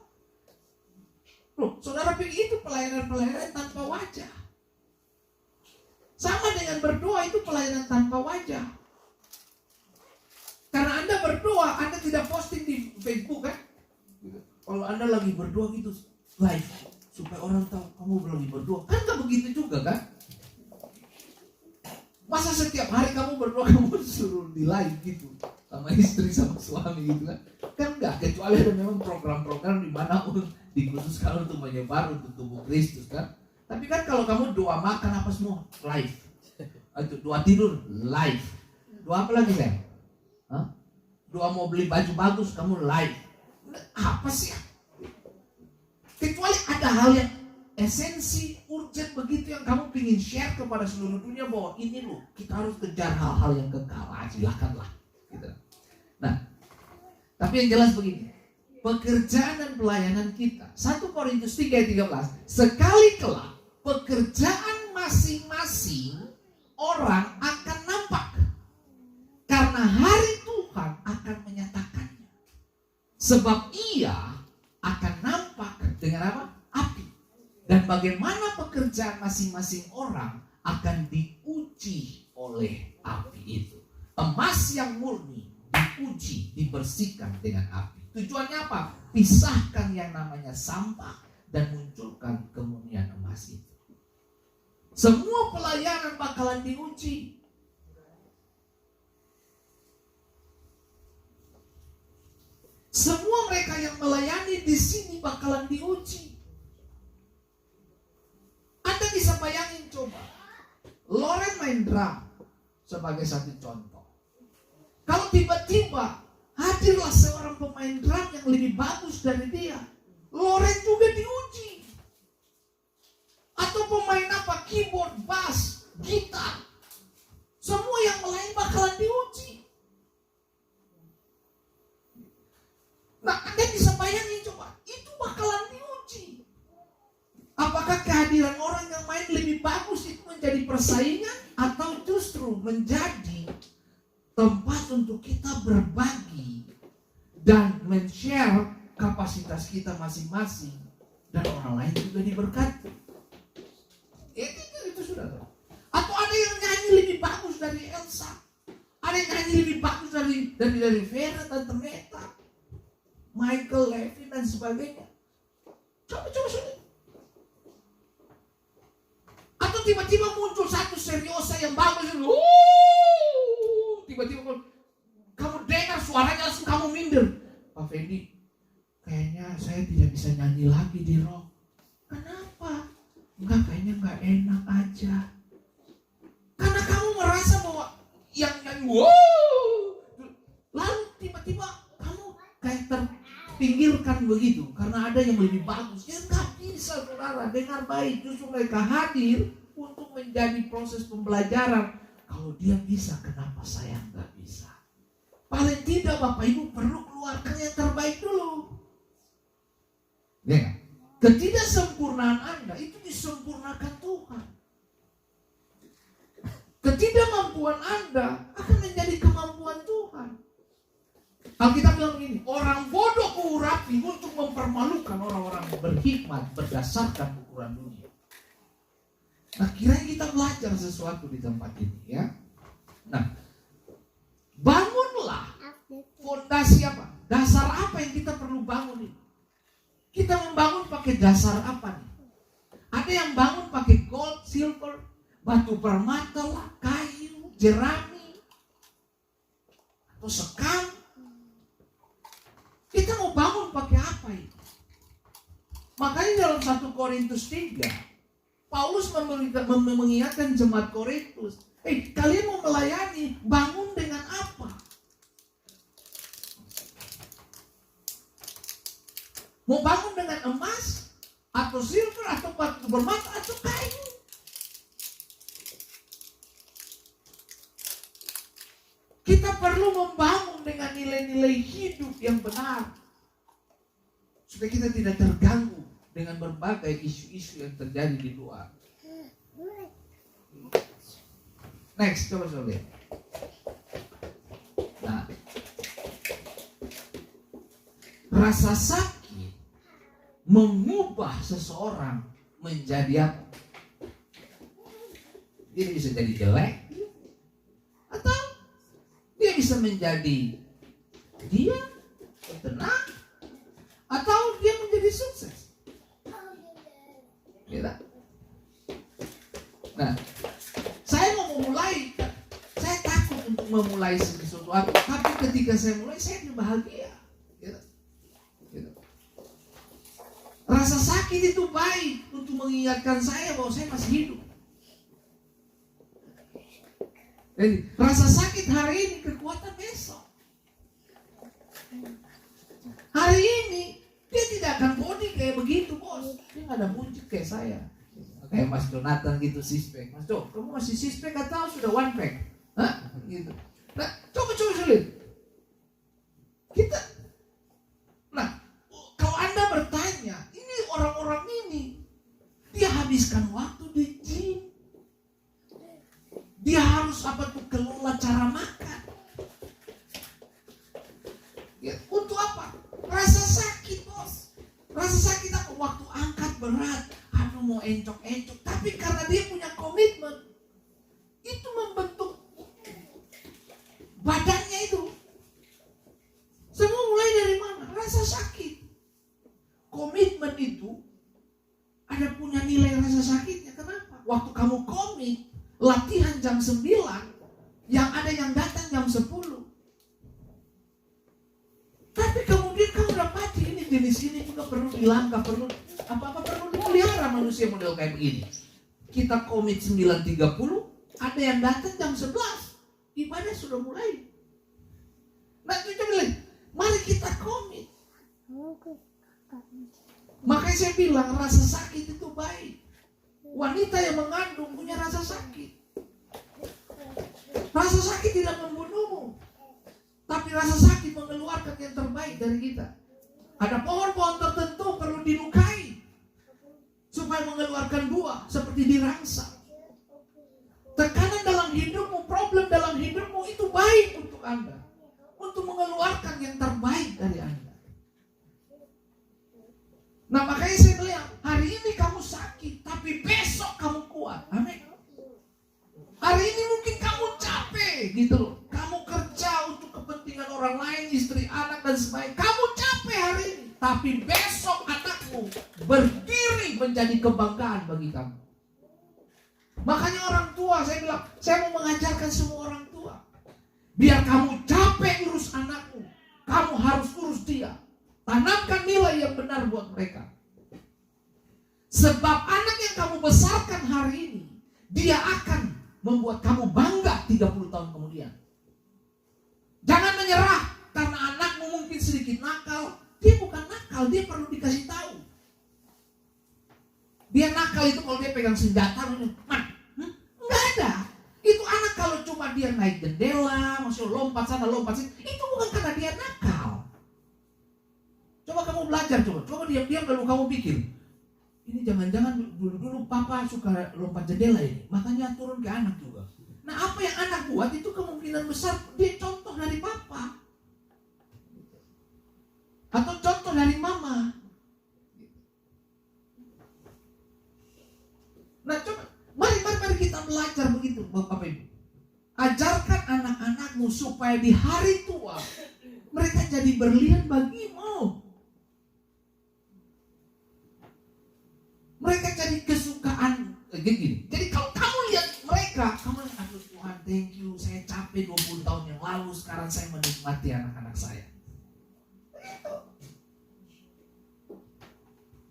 Loh, saudara pikir itu pelayanan-pelayanan tanpa wajah. Sama dengan berdoa, itu pelayanan tanpa wajah. Karena Anda berdoa, Anda tidak posting di Facebook kan? Kalau Anda lagi berdoa gitu, live, supaya orang tahu kamu lagi berdoa. Kan gak begitu juga kan? Masa setiap hari kamu berdoa, kamu suruh di live gitu sama istri, sama suami gitu kan? Kan enggak, kecuali ada memang program-program di mana dikhususkan untuk menyebar untuk tubuh Kristus kan? Tapi kan kalau kamu doa makan apa semua live, doa tidur live, doa apa lagi kan? Doa mau beli baju bagus kamu live. Apa sih? Kecuali ada hal yang esensi, urgent begitu yang kamu ingin share kepada seluruh dunia bahwa ini loh, kita harus kejar hal-hal yang kekal, silakanlah. Gitu. Nah, tapi yang jelas begini, pekerjaan dan pelayanan kita, 1 Korintus 3:13, sekali kelak pekerjaan masing-masing orang akan nampak, karena hari Tuhan akan menyatakannya. Sebab ia akan nampak dengan apa? Api. Dan bagaimana pekerjaan masing-masing orang akan diuji oleh api itu. Emas yang murni diuji, dibersihkan dengan api. Tujuannya apa? Pisahkan yang namanya sampah dan munculkan kemurnian emas itu. Semua pelayanan bakalan diuji. Semua mereka yang melayani di sini bakalan diuji. Anda bisa bayangin coba, Loren main drum sebagai satu contoh. Kalau tiba-tiba hadirlah seorang pemain drum yang lebih bagus dari dia, Loren juga diuji. Atau pemain apa, keyboard, bass, gitar, semua yang lain bakalan diuji. Nah, Anda bisa bayangin coba, itu bakalan diuji. Apakah kehadiran orang yang main lebih bagus itu menjadi persaingan, atau justru menjadi tempat untuk kita berbagi dan men-share kapasitas kita masing-masing, dan orang lain juga diberkati. Itu sudah tahu. Atau ada yang nyanyi lebih bagus dari Elsa, ada yang nyanyi lebih bagus dari Vera, Tante Meta, Michael Levin dan sebagainya. Coba. Atau tiba-tiba muncul satu seriosa yang bagus, tiba-tiba kamu dengar suaranya langsung kamu minder. Pak Fendi, kayaknya saya tidak bisa nyanyi lagi di rock. Kenapa? Kayaknya nggak enak aja. Karena kamu merasa bahwa yang nyanyi, lalu tiba-tiba kamu kayak terpinggirkan begitu karena ada yang lebih bagus. Ya nggak bisa, saudara. Dengar baik, justru mereka hadir untuk menjadi proses pembelajaran. Kalau dia bisa, kenapa saya nggak bisa? Paling tidak Bapak Ibu perlu keluarkan yang terbaik dulu. Ya, ketidaksempurnaan Anda itu disempurnakan Tuhan. Ketidakmampuan Anda akan menjadi kemampuan Tuhan. Alkitab bilang begini, orang bodoh kuurapi untuk mempermalukan orang-orang berhikmat berdasarkan ukuran dunia. Nah, kiranya kita belajar sesuatu di tempat ini ya. Nah, bangunlah fondasi apa? Dasar apa yang kita perlu bangun ini? Kita membangun pakai dasar apa nih? Ada yang bangun pakai gold, silver, batu permata lah, kayu, jerami, atau sekam. Kita mau bangun pakai apa ini? Makanya dalam 1 Korintus 3, Paulus mengingatkan jemaat Korintus, kalian mau melayani, bangun dengan apa? Mau bangun dengan emas, atau silver, atau batu permata, atau kayu? Kita perlu membangun dengan nilai-nilai hidup yang benar, supaya kita tidak terganggu dengan berbagai isu-isu yang terjadi di luar. Next, coba lihat. Nah, rasa sakit mengubah seseorang menjadi apa? Dia bisa jadi jelek, atau dia bisa menjadi dia tenang, atau dia menjadi sukses. Gitu. Nah, saya mau memulai, saya takut untuk memulai sesuatu, tapi ketika saya mulai, saya bahagia. Gitu. Gitu. Rasa sakit itu baik untuk mengingatkan saya bahwa saya masih hidup. Jadi, rasa sakit hari ini, kekuatan besok. Hari ini dia tidak akan body kayak begitu, bos. Dia nggak ada buncit kayak saya. Kayak Mas Jonathan gitu, six pack. Mas Jo, kamu masih six pack atau sudah one pack? Hah? Gitu. Nah, coba sulit. Kita, nah, kalau Anda bertanya, ini orang-orang ini, dia habiskan waktu di gym. Dia harus kelola cara makan. Ya, untuk apa? Rasa sakit, bos. Rasa sakit apa? Waktu angkat berat, mau encok-encok. Tapi karena dia punya komitmen, itu membentuk badannya itu. Semua mulai dari mana? Rasa sakit. Komitmen itu ada punya nilai rasa sakitnya. Kenapa? Waktu kamu komit, latihan jam 9, yang ada yang datang jam 10. Tapi kemudian kamu dapati ini jenis ini juga perlu hilang, gak perlu apa-apa, perlu dipelihara manusia model kayak begini. Kita komit 9.30, ada yang datang jam 11, ibadah sudah mulai. Nah itu coba, mari kita komit. Makanya saya bilang rasa sakit itu baik. Wanita yang mengandung punya rasa sakit. Rasa sakit tidak membunuhmu, tapi rasa sakit mengeluarkan yang terbaik dari kita. Ada pohon-pohon tertentu perlu dilukai supaya mengeluarkan buah seperti dirangsang. Tekanan dalam hidupmu, problem dalam hidupmu itu baik untuk Anda, untuk mengeluarkan yang terbaik dari Anda. Nah makanya saya bilang, hari ini kamu sakit, tapi besok kamu kuat. Amin. Hari ini mungkin kamu capek gitu loh. Kamu kerja untuk kepentingan orang lain, istri, anak, dan sebagainya. Kamu capek hari ini, tapi besok anakmu berdiri menjadi kebanggaan bagi kamu. Makanya orang tua, saya bilang, saya mau mengajarkan semua orang tua. Biar kamu capek urus anakmu, kamu harus urus dia. Tanamkan nilai yang benar buat mereka. Sebab anak yang kamu besarkan hari ini, dia akan membuat kamu bangga 30 tahun kemudian. Jangan menyerah karena anakmu mungkin sedikit nakal. Dia bukan nakal, dia perlu dikasih tahu. Dia nakal itu kalau dia pegang senjata, enggak ada. Itu anak kalau cuma dia naik jendela, masih lompat sana lompat sini, itu bukan karena dia nakal. Coba kamu belajar, coba diam-diam lalu kamu pikir, ini jangan-jangan dulu papa suka lompat jendela ini, makanya turun ke anak juga. Nah apa yang anak buat itu kemungkinan besar dia contoh dari papa atau contoh dari mama. Nah coba, mari kita belajar begitu Bapak Ibu. Ajarkan anak-anakmu supaya di hari tua mereka jadi berlian bagimu. Mereka jadi kesukaan gini. Jadi kalau kamu lihat mereka, kamu aduh Tuhan, thank you, saya capek 20 tahun yang lalu, sekarang saya menikmati anak-anak saya.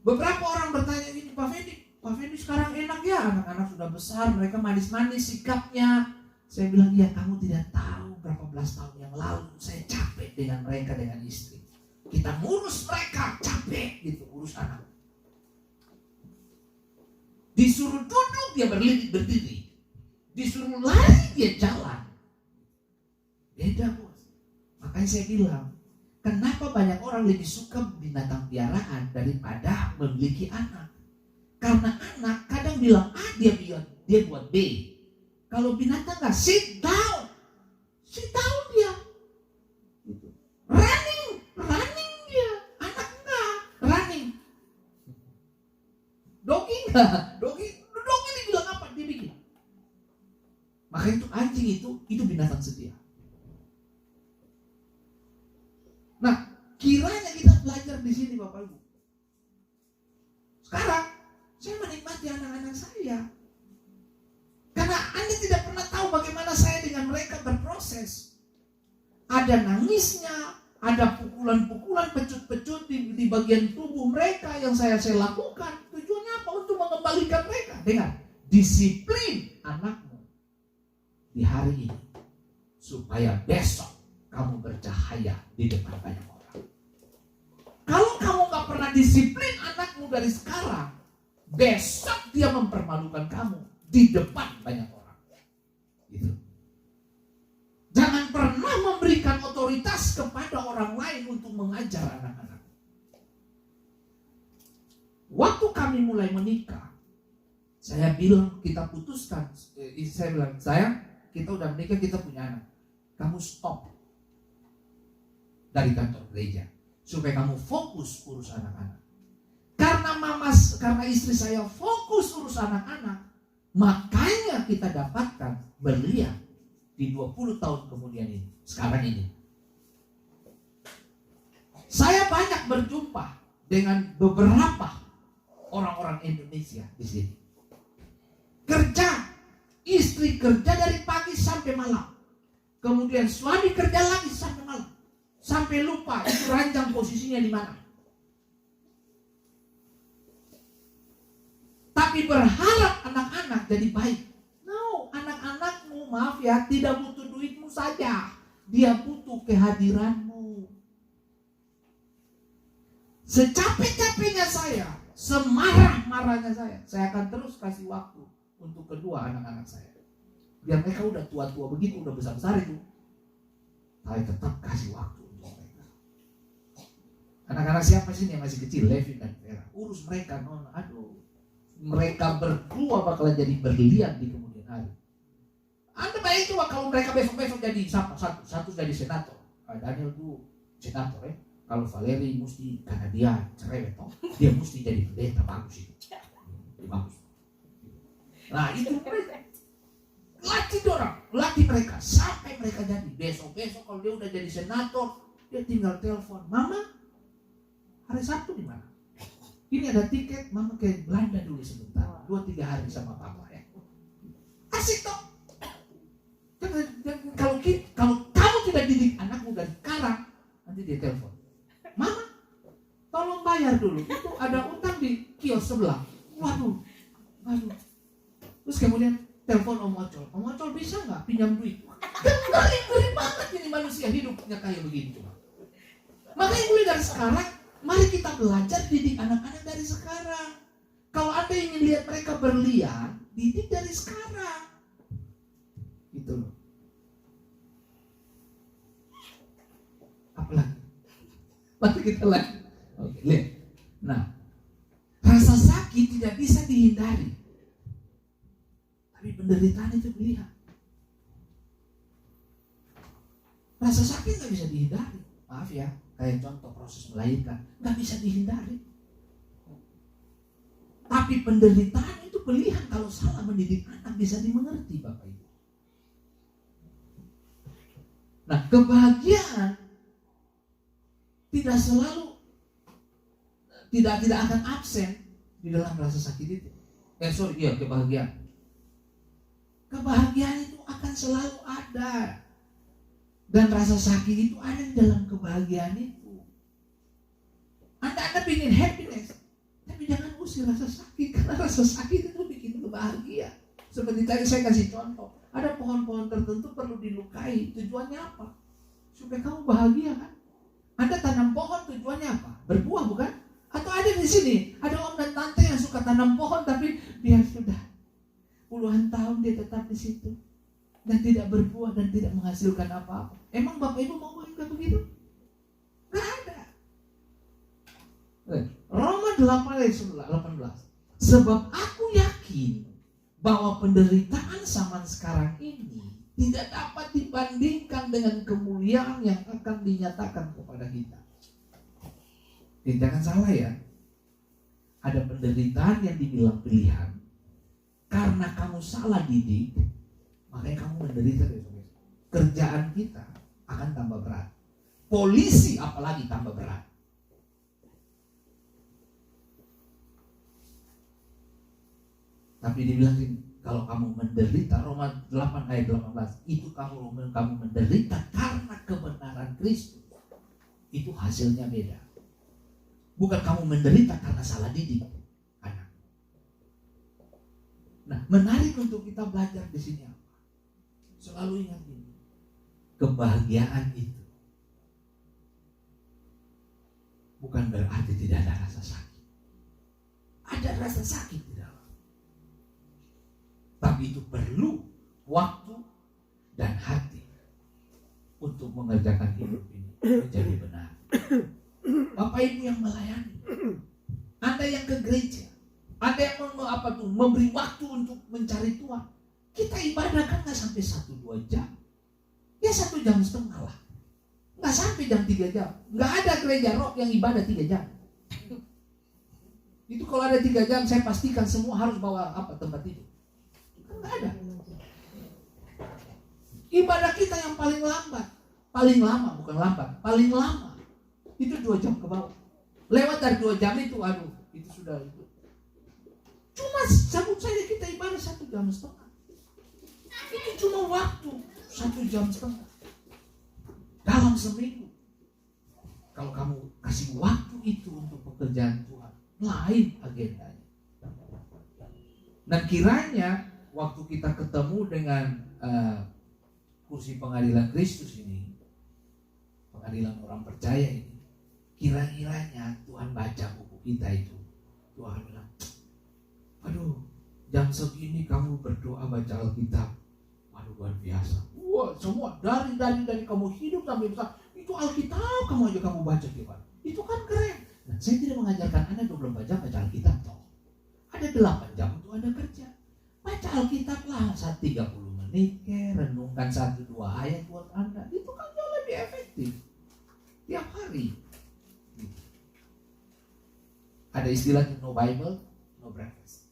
Beberapa orang bertanya gini, Pak Fendi sekarang enak ya, anak-anak sudah besar, mereka manis-manis sikapnya. Saya bilang, ya kamu tidak tahu berapa belas tahun yang lalu saya capek dengan mereka, dengan istri. Kita ngurus mereka, capek gitu, urus anak. Disuruh duduk dia berdiri, disuruh lari dia jalan. Beda bos. Makanya saya bilang, kenapa banyak orang lebih suka binatang piaraan daripada memiliki anak? Karena anak kadang bilang A, dia buat B. Kalau binatang nggak, sit down dia. Running dia. Dogi ini bilang apa? Dia bikin. Makanya itu anjing itu binatang setia. Nah, kiranya kita belajar di sini Bapak Ibu. Sekarang saya menikmati anak-anak saya. Karena Anda tidak pernah tahu bagaimana saya dengan mereka berproses. Ada nangisnya, ada pukulan-pukulan, pecut-pecut di bagian tubuh mereka yang saya lakukan. Tujuannya apa? Untuk mengembalikan mereka. Dengar, disiplin anakmu di hari ini supaya besok kamu bercahaya di depan banyak orang. Kalau kamu gak pernah disiplin anakmu dari sekarang, besok dia mempermalukan kamu di depan banyak orang. Gitu. Jangan pernah memberikan otoritas kepada orang lain untuk mengajar anak-anak. Waktu kami mulai menikah, saya bilang kita putuskan, saya bilang, sayang, kita udah menikah, kita punya anak. Kamu stop dari kantor gereja supaya kamu fokus urus anak-anak. Karena istri saya fokus urus anak-anak, makanya kita dapatkan berlian di 20 tahun kemudian ini, sekarang ini. Saya banyak berjumpa dengan beberapa orang-orang Indonesia di sini. Istri kerja dari pagi sampai malam. Kemudian suami kerja lagi sampai malam. Sampai lupa itu ranjang posisinya di mana. Tapi berharap anak-anak jadi baik. No, anak-anakmu, maaf ya, tidak butuh duitmu saja. Dia butuh kehadiranmu. Secapek-capeknya saya, semarah-marahnya saya akan terus kasih waktu untuk kedua anak-anak saya. Biar mereka udah tua-tua begitu, udah besar-besar itu, saya tetap kasih waktu untuk mereka. Anak-anak siapa sih yang masih kecil? Levi dan Vera. Urus mereka, non. Aduh, mereka berdua bakalan jadi berlian di kemudian hari. Anda bayangin coba kalau mereka besok-besok jadi siapa? Satu jadi senator. Daniel tuh senator ya. Kalau Valeri mesti, karena dia cerewet, dia mesti jadi pendeta, bagus itu. Bagus. Nah itu mereka latih mereka sampai mereka jadi. Besok kalau dia udah jadi senator, dia tinggal telepon, Mama, hari Sabtu di mana? Ini ada tiket, Mama ke Belanda dulu sebentar, 2-3 hari sama Papa ya. Asik toh. Kalau kamu tidak didik anakmu dari sekarang, nanti dia telepon, Mama, tolong bayar dulu, itu ada utang di kios sebelah. Waduh. Terus kemudian telepon Om Ocol bisa nggak pinjam duit? Ngeri banget ini manusia hidupnya kayak begini cuma. Makanya mulai dari sekarang, mari kita belajar didik anak-anak dari sekarang. Kalau Anda ingin lihat mereka berlian, didik dari sekarang. Gitu loh. Apalagi? Mari kita lagi. Oke, lihat. Nah, rasa sakit tidak bisa dihindari. Tapi penderitaan itu pilihan. Rasa sakit gak bisa dihindari. Maaf ya, kayak contoh proses melahirkan, gak bisa dihindari. Tapi penderitaan itu pilihan. Kalau salah mendidik anak bisa dimengerti Bapak Ibu. Nah, kebahagiaan tidak selalu tidak akan absen di dalam rasa sakit itu. Kebahagiaan. Kebahagiaan itu akan selalu ada. Dan rasa sakit itu ada di dalam kebahagiaan itu. Anda ingin happiness, tapi jangan usir rasa sakit. Karena rasa sakit itu bikin kebahagia. Seperti tadi saya kasih contoh, ada pohon-pohon tertentu perlu dilukai. Tujuannya apa? Supaya kamu bahagia kan? Anda tanam pohon tujuannya apa? Berbuah bukan? Atau ada di sini, ada om dan tante yang suka tanam pohon tapi biar sudah puluhan tahun dia tetap di situ dan tidak berbuah dan tidak menghasilkan apa-apa. Emang Bapak Ibu mau begitu? Nggak ada. Roma 8:18. Sebab aku yakin bahwa penderitaan zaman sekarang ini tidak dapat dibandingkan dengan kemuliaan yang akan dinyatakan kepada kita. Jangan salah ya. ada penderitaan yang dibilang pilihan. Karena kamu salah didik, makanya kamu menderita. Kerjaan kita akan tambah berat. Polisi apalagi tambah berat. Tapi dibilang kalau kamu menderita, Roma 8 ayat 18, itu kamu menderita karena kebenaran Kristus. Itu hasilnya beda. Bukan kamu menderita karena salah didik anak. Nah, menarik untuk kita belajar di sini apa? Selalu ingat ini. Kebahagiaan itu bukan berarti tidak ada rasa sakit. Ada rasa sakit di dalam. Tapi itu perlu waktu dan hati untuk mengerjakan hidup ini menjadi benar. Bapak Ibu yang melayani, Anda yang ke gereja, Anda yang memberi waktu untuk mencari Tuhan. Kita ibadah kan nggak sampai 1-2 jam, ya 1 jam setengah lah, nggak sampai jam 3 jam. Nggak ada gereja rock yang ibadah 3 jam. Itu kalau ada 3 jam, saya pastikan semua harus bawa tempat tidur. Nggak ada. Ibadah kita yang paling lambat, paling lama, bukan lambat, paling lama itu 2 jam ke bawah. Lewat dari 2 jam itu, aduh, itu sudah itu. Cuma sabut saja kita ibadah 1 jam setengah. Itu cuma waktu 1 jam setengah dalam seminggu. Kalau kamu kasih waktu itu untuk pekerjaan Tuhan, lain agendanya. Dan kiranya waktu kita ketemu dengan kursi pengadilan Kristus ini, pengadilan orang percaya ini, kira-kiranya Tuhan baca buku kita itu, Tuhan bilang, aduh, jam segini kamu berdoa baca Alkitab, waduh luar biasa. Wah, semua dari kamu hidup sampai besar, itu Alkitab kamu baca tiap hari. Itu kan keren. Nah, saya tidak mengajarkan Anda 24 jam baca Alkitab toh. Ada 8 jam untuk Anda kerja. Baca Alkitab lah 30 menit, renungkan 1-2 ayat buat Anda. Itu kan jauh lebih efektif. Tiap hari. Ada istilahnya no Bible, no breakfast.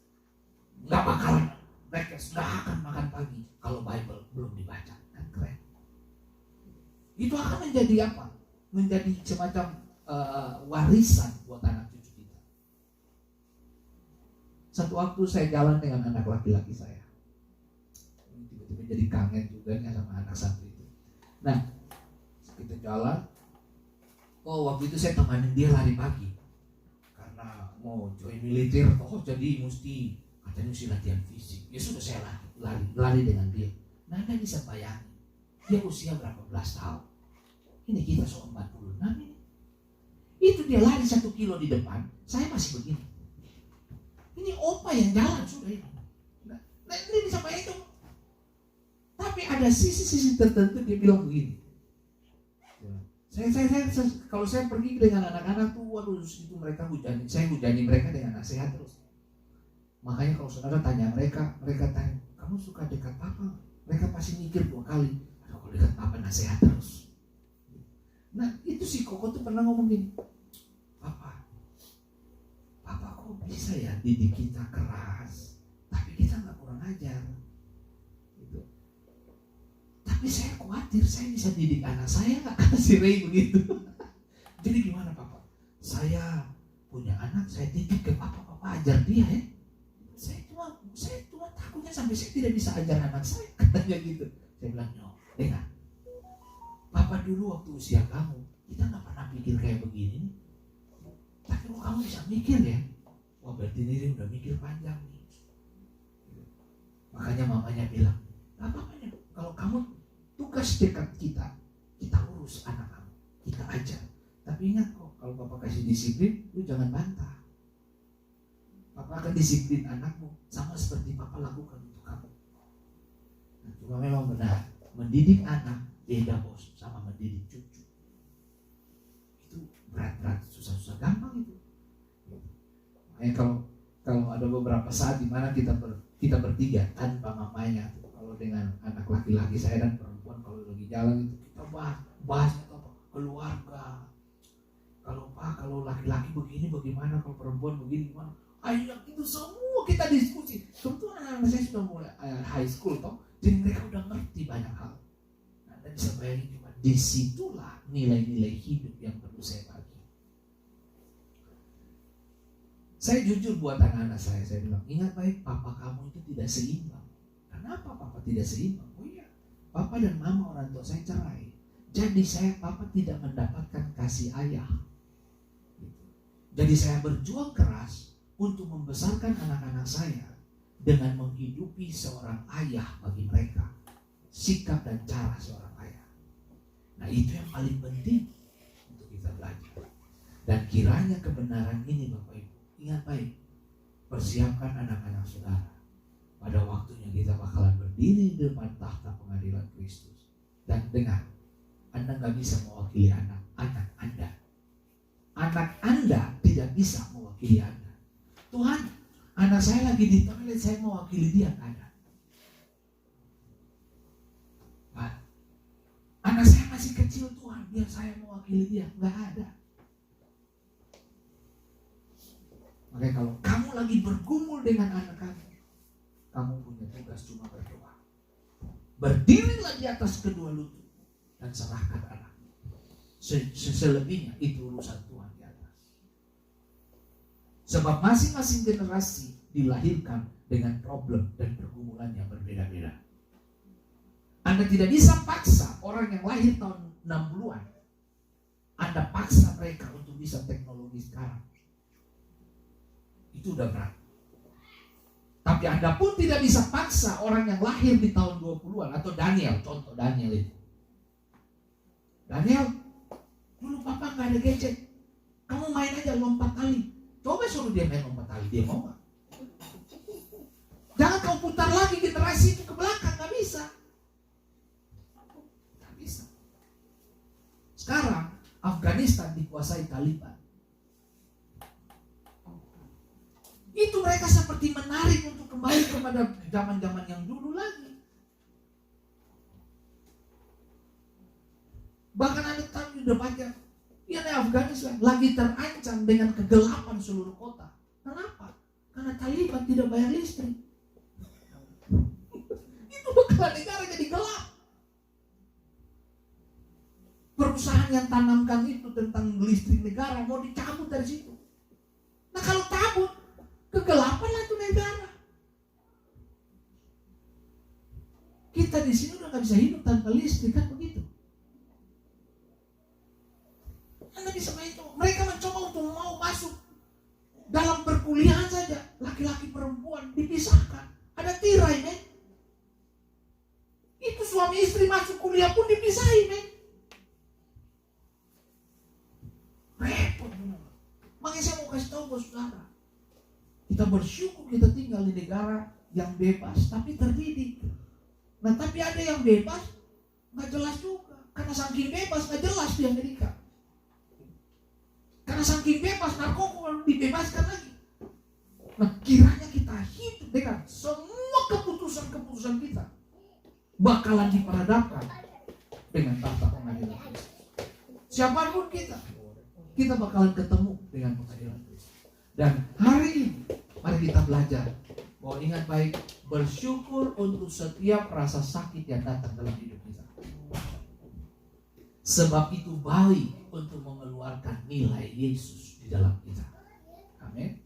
Nggak bakalan breakfast, nggak akan makan pagi kalau Bible belum dibaca. Kan keren. Itu akan menjadi apa? Menjadi semacam warisan buat anak cucu kita. Satu waktu saya jalan dengan anak laki-laki saya. Tiba-tiba jadi kangen juga sama anak satu itu. Nah, kita jalan. Oh, waktu itu saya temanin dia lari pagi. Karena mau join militer, jadi katanya mesti latihan fisik. Ya sudah saya lari dengan dia. Nah, Anda bisa bayangin, dia usia berapa belas tahun. Ini kita 46 ini. Itu dia lari 1 kilo di depan, saya masih begini. Ini opa yang jalan sudah ini. Nah ini bisa bayangin. Tapi ada sisi-sisi tertentu dia bilang begini. Saya kalau saya pergi dengan anak-anak tuh, waduh itu mereka saya hujani mereka dengan nasihat terus. Makanya kalau saudara tanya mereka tanya, kamu suka dekat papa? Mereka pasti mikir 2 kali. Kalau dekat papa nasihat terus. Nah itu si Koko tuh pernah ngomong gini, Papa kok bisa ya didik kita keras, tapi kita nggak kurang ajar. Gitu. Tapi saya khawatir saya bisa didik anak saya nggak, kata si Ray begitu. Jadi gimana Papa? Saya punya anak, saya didik ke Papa ajar dia ya. Saya cuma takutnya sampai saya tidak bisa ajar anak saya, katanya gitu. Saya bilang, no, dengar. Papa dulu waktu usia kamu, kita nggak pernah pikir kayak begini. Tapi kok kamu bisa mikir ya? Wah berarti ini udah mikir panjang nih. Makanya mamanya bilang, gak apa-apa, kalau kamu tugas dekat kita urus anak kamu, kita ajar. Tapi ingat kok, kalau Papa kasih disiplin, lu jangan bantah. Papa akan disiplin anakmu sama seperti Papa lakukan untuk kamu. Nah, cuma memang benar, mendidik anak beda bos sama mendidik cucu. Itu berat-berat, susah-susah, gampang itu. Makanya kalau ada beberapa saat di mana kita bertiga tanpa mamanya, kalau dengan anak laki-laki saya dan perempuan kalau lagi jalan itu kita bahas apa keluarga. Kalau laki-laki begini bagaimana, kalau perempuan begini gimana? Ayo itu semua kita diskusi. Kebetulan anak-anak saya sudah mulai high school toh, jadi mereka udah ngerti banyak hal. Nah, dan bisa bayangin cuma disitulah nilai-nilai hidup yang perlu saya bagi. Saya jujur buat anak-anak saya bilang, ingat baik, papa kamu itu tidak seimbang. Kenapa papa tidak seimbang? Oh iya, papa dan mama orang tua saya cerai. Jadi papa tidak mendapatkan kasih ayah. Jadi saya berjuang keras untuk membesarkan anak-anak saya dengan menghidupi seorang ayah bagi mereka. Sikap dan cara seorang ayah. Nah itu yang paling penting untuk kita belajar. Dan kiranya kebenaran ini Bapak Ibu, ingat baik, persiapkan anak-anak saudara. Pada waktunya kita bakalan berdiri di depan tahta pengadilan Kristus. Dan dengar, Anda gak bisa mewakili anak-anak Anda. Anak Anda tidak bisa mewakili Anda. Tuhan, anak saya lagi di toilet, saya mewakili dia, gak ada. Anak saya masih kecil Tuhan, biar saya mewakili dia, gak ada. Makanya kalau kamu lagi bergumul dengan anak kamu punya tugas cuma berdoa. Berdirilah di atas kedua lutut dan serahkan anak. Selebihnya itu urusan Tuhan di atas. Sebab masing-masing generasi dilahirkan dengan problem dan pergumulan yang berbeda-beda. Anda tidak bisa paksa orang yang lahir tahun 60-an. Anda paksa mereka untuk bisa teknologi sekarang. Itu udah berat. Tapi Anda pun tidak bisa paksa orang yang lahir di tahun 20-an atau Daniel, contoh Daniel itu. Daniel, dulu papa gak ada gadget. Kamu main aja lompat tali. Coba suruh dia main lompat tali, dia mau gak? Jangan kau putar lagi generasi itu ke belakang, gak bisa. Gak bisa. Sekarang Afghanistan dikuasai Taliban. Itu mereka seperti menarik untuk kembali kepada zaman-zaman yang dulu lagi. Bahkan ada tamu udah baca, ya Afghanistan lagi terancam dengan kegelapan seluruh kota. Kenapa? Karena Taliban tidak bayar listrik. Itu bakalan negara jadi gelap. Perusahaan yang tanamkan itu tentang listrik negara mau dicabut dari situ. Nah kalau cabut, kegelapan lah itu negara. Kita di sini udah gak bisa hidup tanpa listrik, kan begitu? Anda bisa main itu. Mereka mencoba untuk mau masuk dalam perkuliahan saja, laki-laki perempuan dipisahkan. Ada tirai, men. Itu suami istri masuk kuliah pun dipisahin, men. Repot. Makanya saya mau kasih tahu buat saudara. Kita bersyukur kita tinggal di negara yang bebas, tapi terdidik. Nah, tapi ada yang bebas, nggak jelas juga. Karena saking bebas, nggak jelas di Amerika. Karena saking bebas, narkoba dibebaskan lagi. Nah, kiranya kita hidup dengan semua keputusan-keputusan kita bakalan diperhadapkan dengan tahta pengadilan Kristus. Siapapun kita bakalan ketemu dengan pengadilan Kristus. Dan hari ini, mari kita belajar bahwa ingat baik, bersyukur untuk setiap rasa sakit yang datang dalam hidup kita. Sebab itu baik untuk mengeluarkan nilai Yesus di dalam kita. Amin.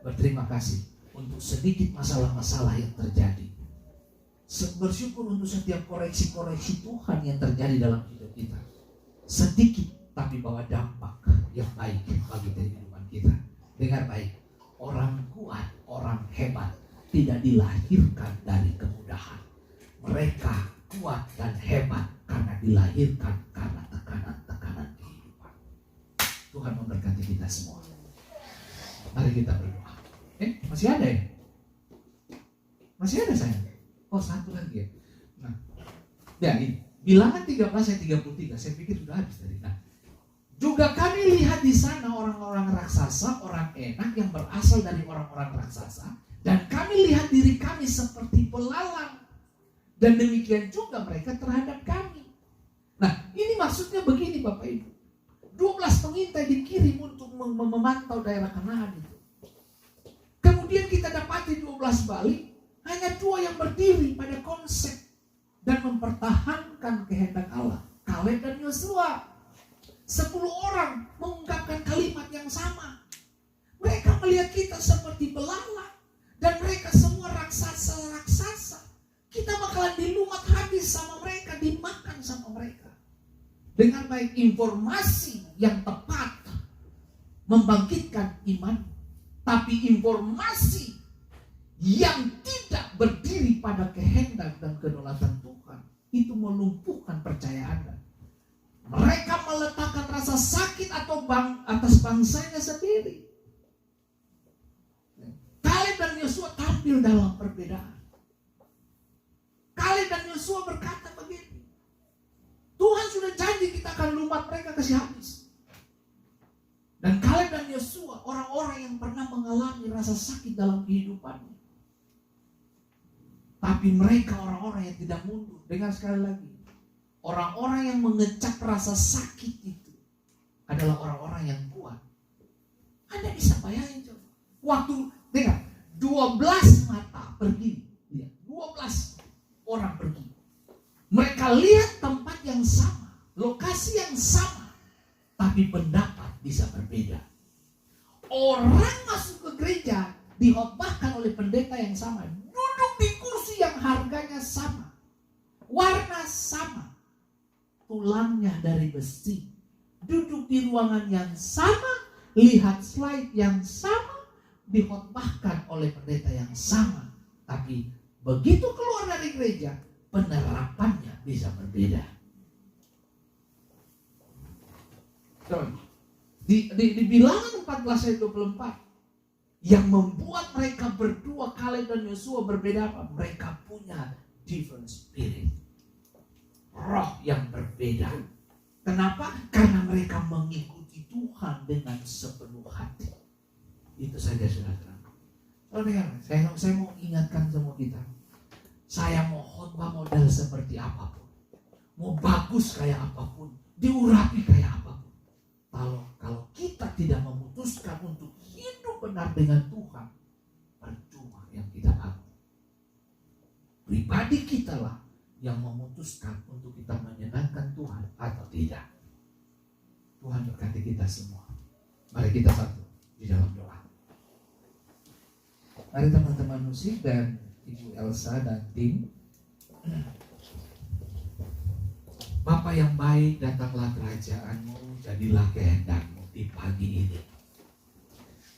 Berterima kasih untuk sedikit masalah-masalah yang terjadi. Bersyukur untuk setiap koreksi-koreksi Tuhan yang terjadi dalam hidup kita. Sedikit tapi bawa dampak yang baik bagi kehidupan kita. Dengar baik, orang kuat, orang hebat tidak dilahirkan dari kemudahan. Mereka kuat dan hebat karena dilahirkan karena tekanan-tekanan kehidupan. Tuhan memberkati kita semua. Mari kita berdoa. Masih ada ya? Masih ada sayang? Oh, satu lagi ya. Nah, ya ini Bilangan 13 ayat 33. Saya pikir sudah habis tadi. Nah, juga kami lihat di sana orang-orang raksasa, orang enak yang berasal dari orang-orang raksasa, dan kami lihat diri kami seperti belalang, dan demikian juga mereka terhadap kami. Nah, ini maksudnya begini Bapak Ibu. 12 pengintai dikirim untuk memantau daerah Kanaan itu. Kemudian kita dapati 12 balik, hanya 2 yang berdiri pada konsep dan mempertahankan kehendak Allah. Kaleb dan Yosua. 10 orang mengungkapkan kalimat yang sama. Mereka melihat kita seperti belalang. Dan mereka semua raksasa-raksasa. Kita bakalan dilumat habis sama mereka, dimakan sama mereka. Dengan baik informasi yang tepat membangkitkan iman. Tapi informasi yang tidak berdiri pada kehendak dan kedaulatan Tuhan, itu melumpuhkan percaya Anda. Mereka meletakkan rasa sakit atas bangsanya sendiri. Kaleb dan Yosua tampil dalam perbedaan. Kaleb dan Yosua berkata begini, Tuhan sudah janji kita akan lumat mereka kasih habis. Dan Kaleb dan Yosua orang-orang yang pernah mengalami rasa sakit dalam kehidupannya. Tapi mereka orang-orang yang tidak mundur. Dengar sekali lagi, orang-orang yang mengecap rasa sakit itu adalah orang-orang yang kuat. Anda bisa bayangin coba. Waktu, dengar, 12 mata pergi. Lihat, 12 orang pergi. Mereka lihat tempat yang sama, lokasi yang sama, tapi pendapat bisa berbeda. Orang masuk ke gereja dihotbahkan oleh pendeta yang sama, duduk di kursi yang harganya sama, warna sama, tulangnya dari besi, duduk di ruangan yang sama, lihat slide yang sama, dihotbahkan oleh pendeta yang sama, tapi begitu keluar dari gereja, penerapannya bisa berbeda. Di Bilangan 14 ayat 24, yang membuat mereka berdua, Kaleb dan Yosua, berbeda apa? Mereka punya different spirit, roh yang berbeda. Kenapa? Karena mereka mengikuti Tuhan dengan sepenuh hati. Itu saja saudara. Saya mau ingatkan semua kita. Saya mau khotbah model seperti apapun, mau bagus kayak apapun, diurapi kayak apapun. Kalau kita tidak memutuskan untuk hidup benar dengan Tuhan, percuma yang kita bangun. Pribadi kita lah yang memutuskan untuk kita menyenangkan Tuhan atau tidak. Tuhan berkati kita semua. Mari kita satu di dalam doa. Mari teman-teman musik dan Ibu Elsa dan tim. Bapa yang baik, datanglah kerajaan-Mu, jadilah kehendak-Mu di pagi ini.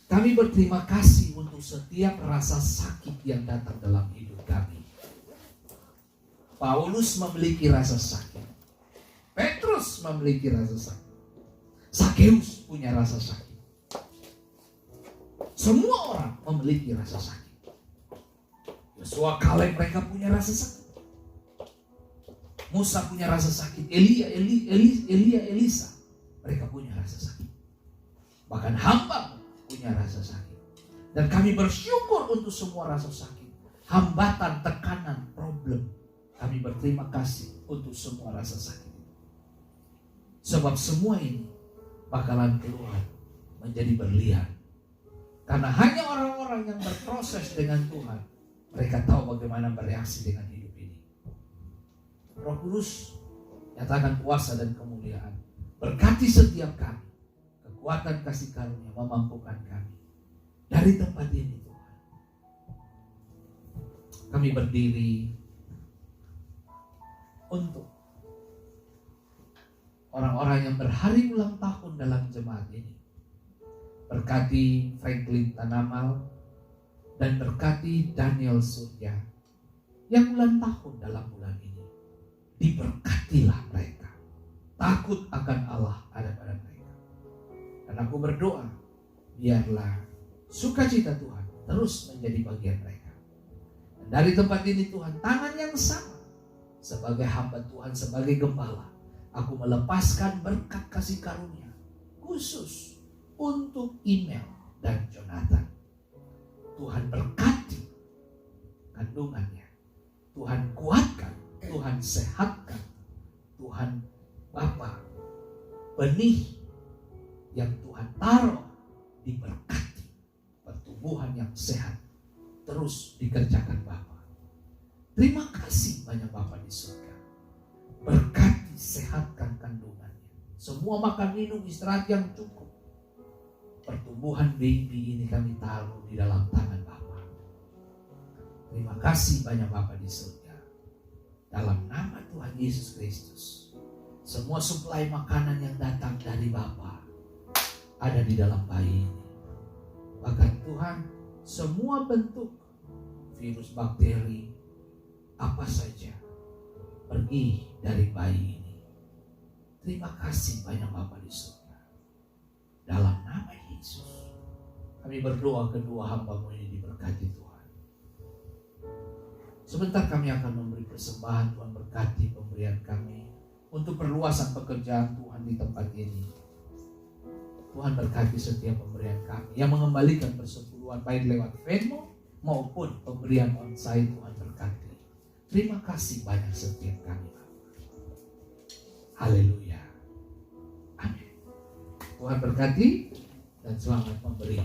Kami berterima kasih untuk setiap rasa sakit yang datang dalam hidup kami. Paulus memiliki rasa sakit. Petrus memiliki rasa sakit. Sakeus punya rasa sakit. Semua orang memiliki rasa sakit. Yosua, Kaleb, mereka punya rasa sakit. Musa punya rasa sakit. Elisa, mereka punya rasa sakit. Bahkan hamba punya rasa sakit. Dan kami bersyukur untuk semua rasa sakit, hambatan, tekanan, problem. Kami berterima kasih untuk semua rasa sakit. Sebab semua ini bakalan keluar menjadi berlian. Karena hanya orang-orang yang berproses dengan Tuhan, mereka tahu bagaimana bereaksi dengan hidup ini. Roh Kudus, nyatakan kuasa dan kemuliaan. Berkati setiap kami. Kekuatan kasih karunia memampukan kami. Dari tempat ini Tuhan, kami berdiri untuk orang-orang yang berhari ulang tahun dalam jemaat ini. Berkati Franklin Tanamal dan berkati Daniel Surya yang ulang tahun dalam bulan ini. Diberkatilah mereka. Takut akan Allah ada pada mereka. Dan aku berdoa, biarlah sukacita Tuhan terus menjadi bagian mereka. Dan dari tempat ini Tuhan, tangan yang sama sebagai hamba Tuhan, sebagai gembala, aku melepaskan berkat kasih karunia khusus untuk Email dan Jonathan. Tuhan berkati kandungannya. Tuhan kuatkan, Tuhan sehatkan, Tuhan Bapa benih yang Tuhan taruh diberkati, pertumbuhan yang sehat terus dikerjakan Bapa. Terima kasih banyak Bapa di surga. Berkati, sehatkan kandungannya. Semua makan minum istirahat yang cukup. Pertumbuhan baby ini kami taruh di dalam tangan Bapa. Terima kasih banyak Bapa di surga. Dalam nama Tuhan Yesus Kristus, semua suplai makanan yang datang dari Bapa ada di dalam bayi ini. Bahkan Tuhan, semua bentuk virus, bakteri, apa saja pergi dari bayi ini. Terima kasih banyak Bapa di surga. Dalam nama Yesus, kami berdoa kedua hamba-Mu ini diberkati Tuhan. Sebentar kami akan memberi persembahan. Tuhan berkati pemberian kami untuk perluasan pekerjaan Tuhan di tempat ini. Tuhan berkati setiap pemberian kami yang mengembalikan persepuluhan baik lewat Venmo maupun pemberian onsite. Tuhan berkati. Terima kasih banyak setiap kami. Haleluya. Amin. Tuhan berkati dan selamat memberi.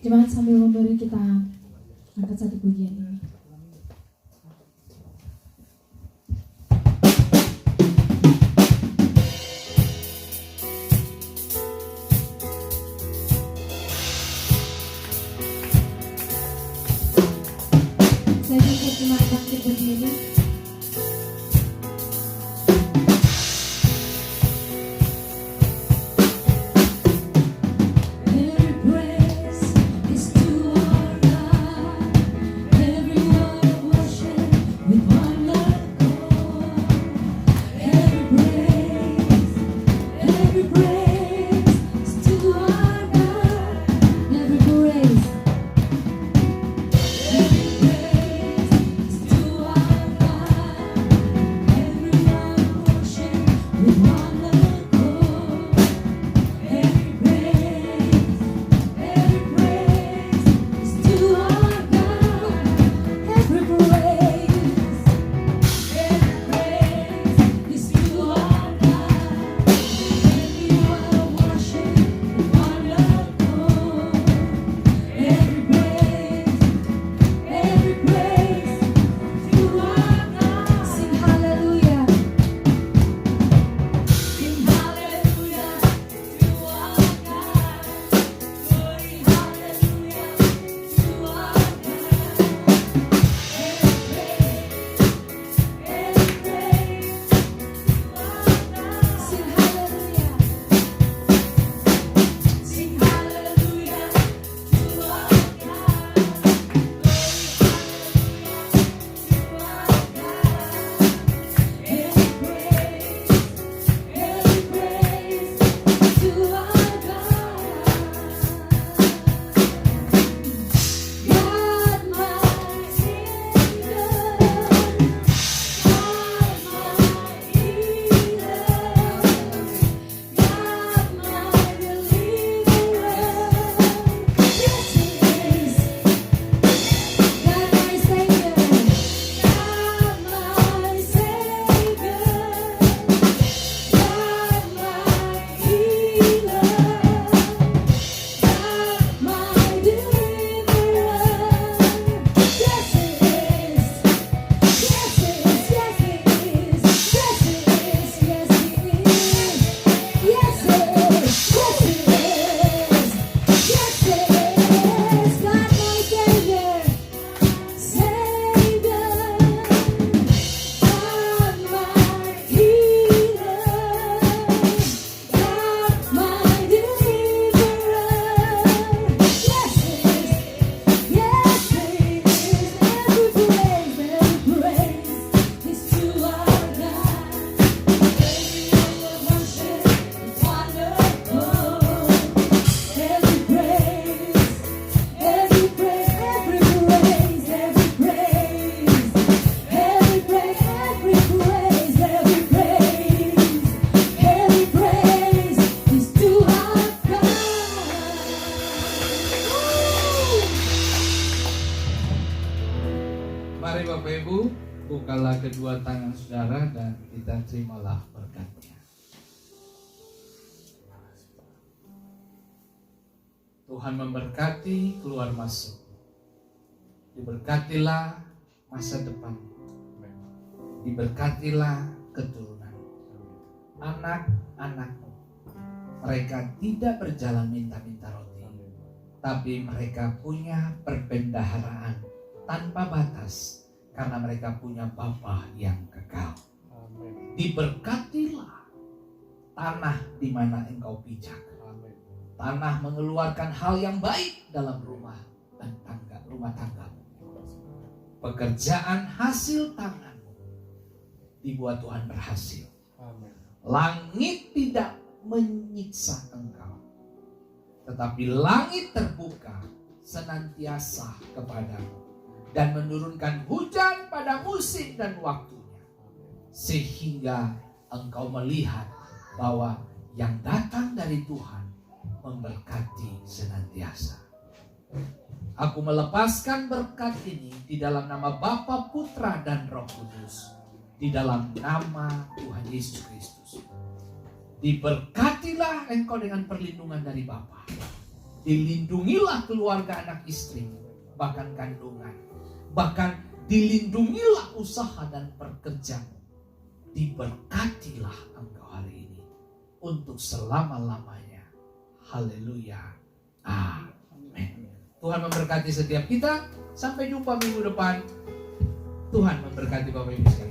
Jemaat sambil memberi, kita angkat satu pujian ini. Saya minta jemaat bangkit berdiri. Every praise is to our God. Every word of worship with one accord. Every praise is to our God. Every praise is to our God. Mari Bapak Ibu, bukalah kedua tangan saudara dan kita terimalah berkatnya. Tuhan memberkati keluar masuk. Diberkatilah masa depan. Diberkatilah keturunan. Anak-anakmu, mereka tidak berjalan minta-minta roti, tapi mereka punya perbendaharaan tanpa batas, karena mereka punya Bapa yang kekal. Diberkatilah tanah di mana engkau pijak. Tanah mengeluarkan hal yang baik dalam rumah tanggamu. Pekerjaan hasil tanganmu dibuat Tuhan berhasil. Langit tidak menyiksa engkau, tetapi langit terbuka senantiasa kepadamu dan menurunkan hujan pada musim dan waktunya, sehingga engkau melihat bahwa yang datang dari Tuhan memberkati senantiasa. Aku melepaskan berkat ini di dalam nama Bapa, Putra, dan Roh Kudus, di dalam nama Tuhan Yesus Kristus. Diberkatilah engkau dengan perlindungan dari Bapa. Dilindungilah keluarga, anak istri, bahkan kandungan. Bahkan dilindungilah usaha dan pekerjaanmu. Diberkatilah engkau hari ini untuk selama-lamanya. Haleluya. Amin. Tuhan memberkati setiap kita. Sampai jumpa minggu depan. Tuhan memberkati Bapak Ibu sekalian.